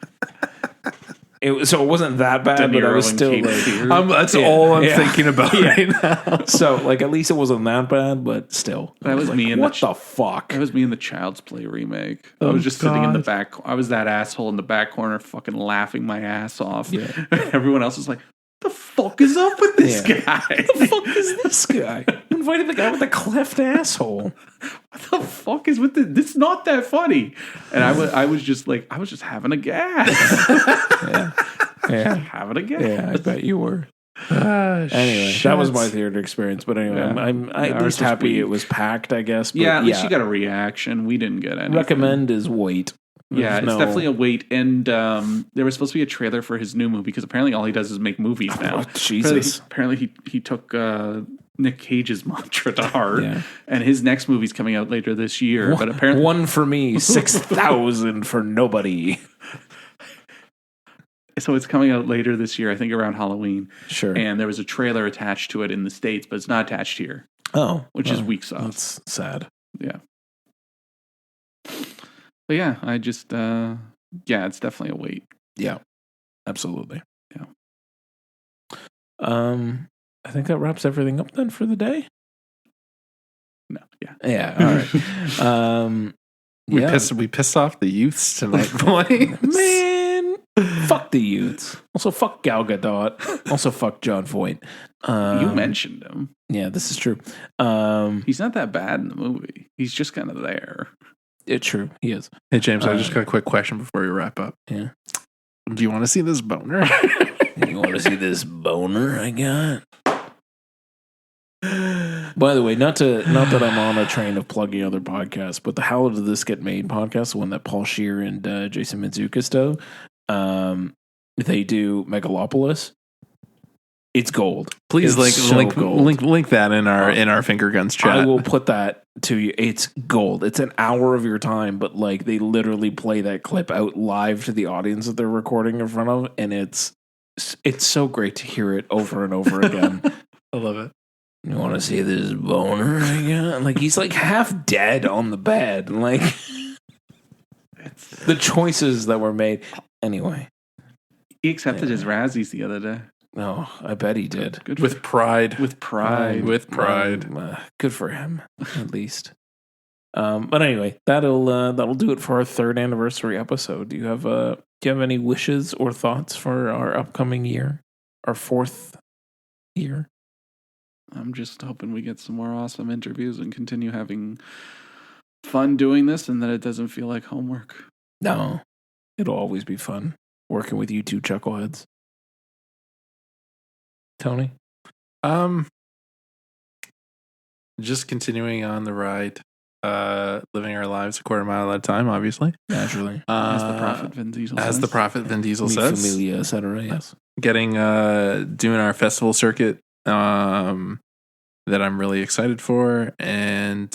it wasn't that bad. But I was still like, that's all I'm thinking about right now. So like at least it wasn't that bad, but still, that was like, me. What the fuck? That was me in the Child's Play remake. I was just sitting in the back. I was that asshole in the back corner, fucking laughing my ass off. Yeah. Everyone else was like, "The fuck is up with this guy? The fuck is this guy? You invited the guy with the cleft asshole. What the fuck is with this? This is not that funny." And I was just having a gas. Having a gas. Yeah, I bet you were. Anyway, that was my theater experience. But anyway, I'm at least happy it was packed, I guess. But at least you got a reaction. We didn't get anything. Recommend is wait. Yeah, it's definitely a wait. And there was supposed to be a trailer for his new movie because apparently all he does is make movies now. Oh, Jesus. Apparently he took Nick Cage's mantra to heart. Yeah. And his next movie's coming out later this year. But apparently 1 for me, 6,000 for nobody. So it's coming out later this year, I think around Halloween. Sure. And there was a trailer attached to it in the States, but it's not attached here. Oh. Which is weeks off. That's sad. Yeah. But yeah, I just, it's definitely a wait. Yeah, absolutely. Yeah. I think that wraps everything up then for the day. No, yeah. Yeah, all right. We pissed off the youths tonight, boys. Man, fuck the youths. Also, fuck Gal Gadot. Also, fuck John Voight. You mentioned him. Yeah, this is true. He's not that bad in the movie. He's just kind of there. It's true. He is. Hey, James, I just got a quick question before we wrap up. Yeah. Do you want to see this boner? You want to see this boner I got? By the way, not that I'm on a train of plugging other podcasts, but the How Did This Get Made podcast, the one that Paul Scheer and Jason Mantzoukas do, they do Megalopolis. It's gold. Please link that in our Finger Guns chat. I will put that to you. It's gold. It's an hour of your time, but like they literally play that clip out live to the audience that they're recording in front of, and it's so great to hear it over and over again. I love it. You want to see this boner again? Like he's like half dead on the bed. Like the choices that were made. Anyway, he accepted his Razzies the other day. Oh, I bet he did. Good with pride. With pride. With pride. Good for him, at least. But anyway, that'll do it for our 3rd anniversary episode. Do you have any wishes or thoughts for our upcoming year, our 4th year? I'm just hoping we get some more awesome interviews and continue having fun doing this, and that it doesn't feel like homework. No, it'll always be fun working with you two chuckleheads. Tony? Just continuing on the ride, living our lives a quarter mile at a time, obviously. Naturally. As the prophet Vin Diesel says. As the prophet Vin Diesel Mi says. familia, et cetera, yes. Getting, doing our festival circuit, that I'm really excited for, and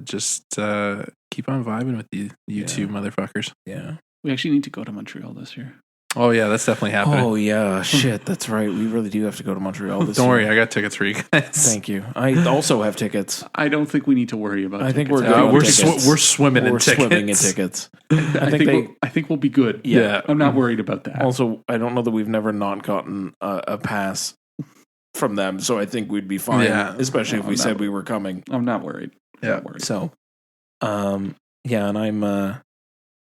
just keep on vibing with you two motherfuckers. Yeah. We actually need to go to Montreal this year. Oh yeah, that's definitely happening. Oh yeah, shit, that's right. We really do have to go to Montreal this Don't year. worry, I got tickets for you guys. Thank you. I also have tickets. I don't think we need to worry about. I think tickets. we're good. we're swimming in tickets. Swimming in tickets. I think we'll be good. Yeah. I'm not worried about that. Also, I don't know that we've never not gotten a pass from them, so I think we'd be fine. Yeah. Especially if we said we were coming. I'm not worried. Yeah. Not worried. So, yeah, and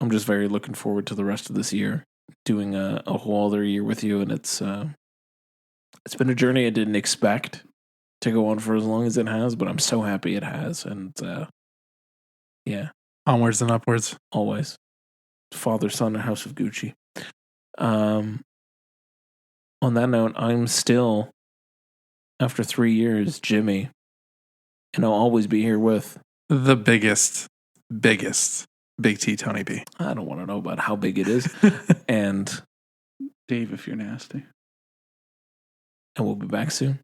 I'm just very looking forward to the rest of this year, doing a whole other year with you, and it's been a journey I didn't expect to go on for as long as it has, but I'm so happy it has, and yeah, Onwards and upwards. always. Father, Son, and House of Gucci. On that note, I'm still, after 3 years, Jimmy, and I'll always be here with The biggest Big T Tony B. I don't want to know about how big it is, and Dave, if you're nasty. we'll be back soon.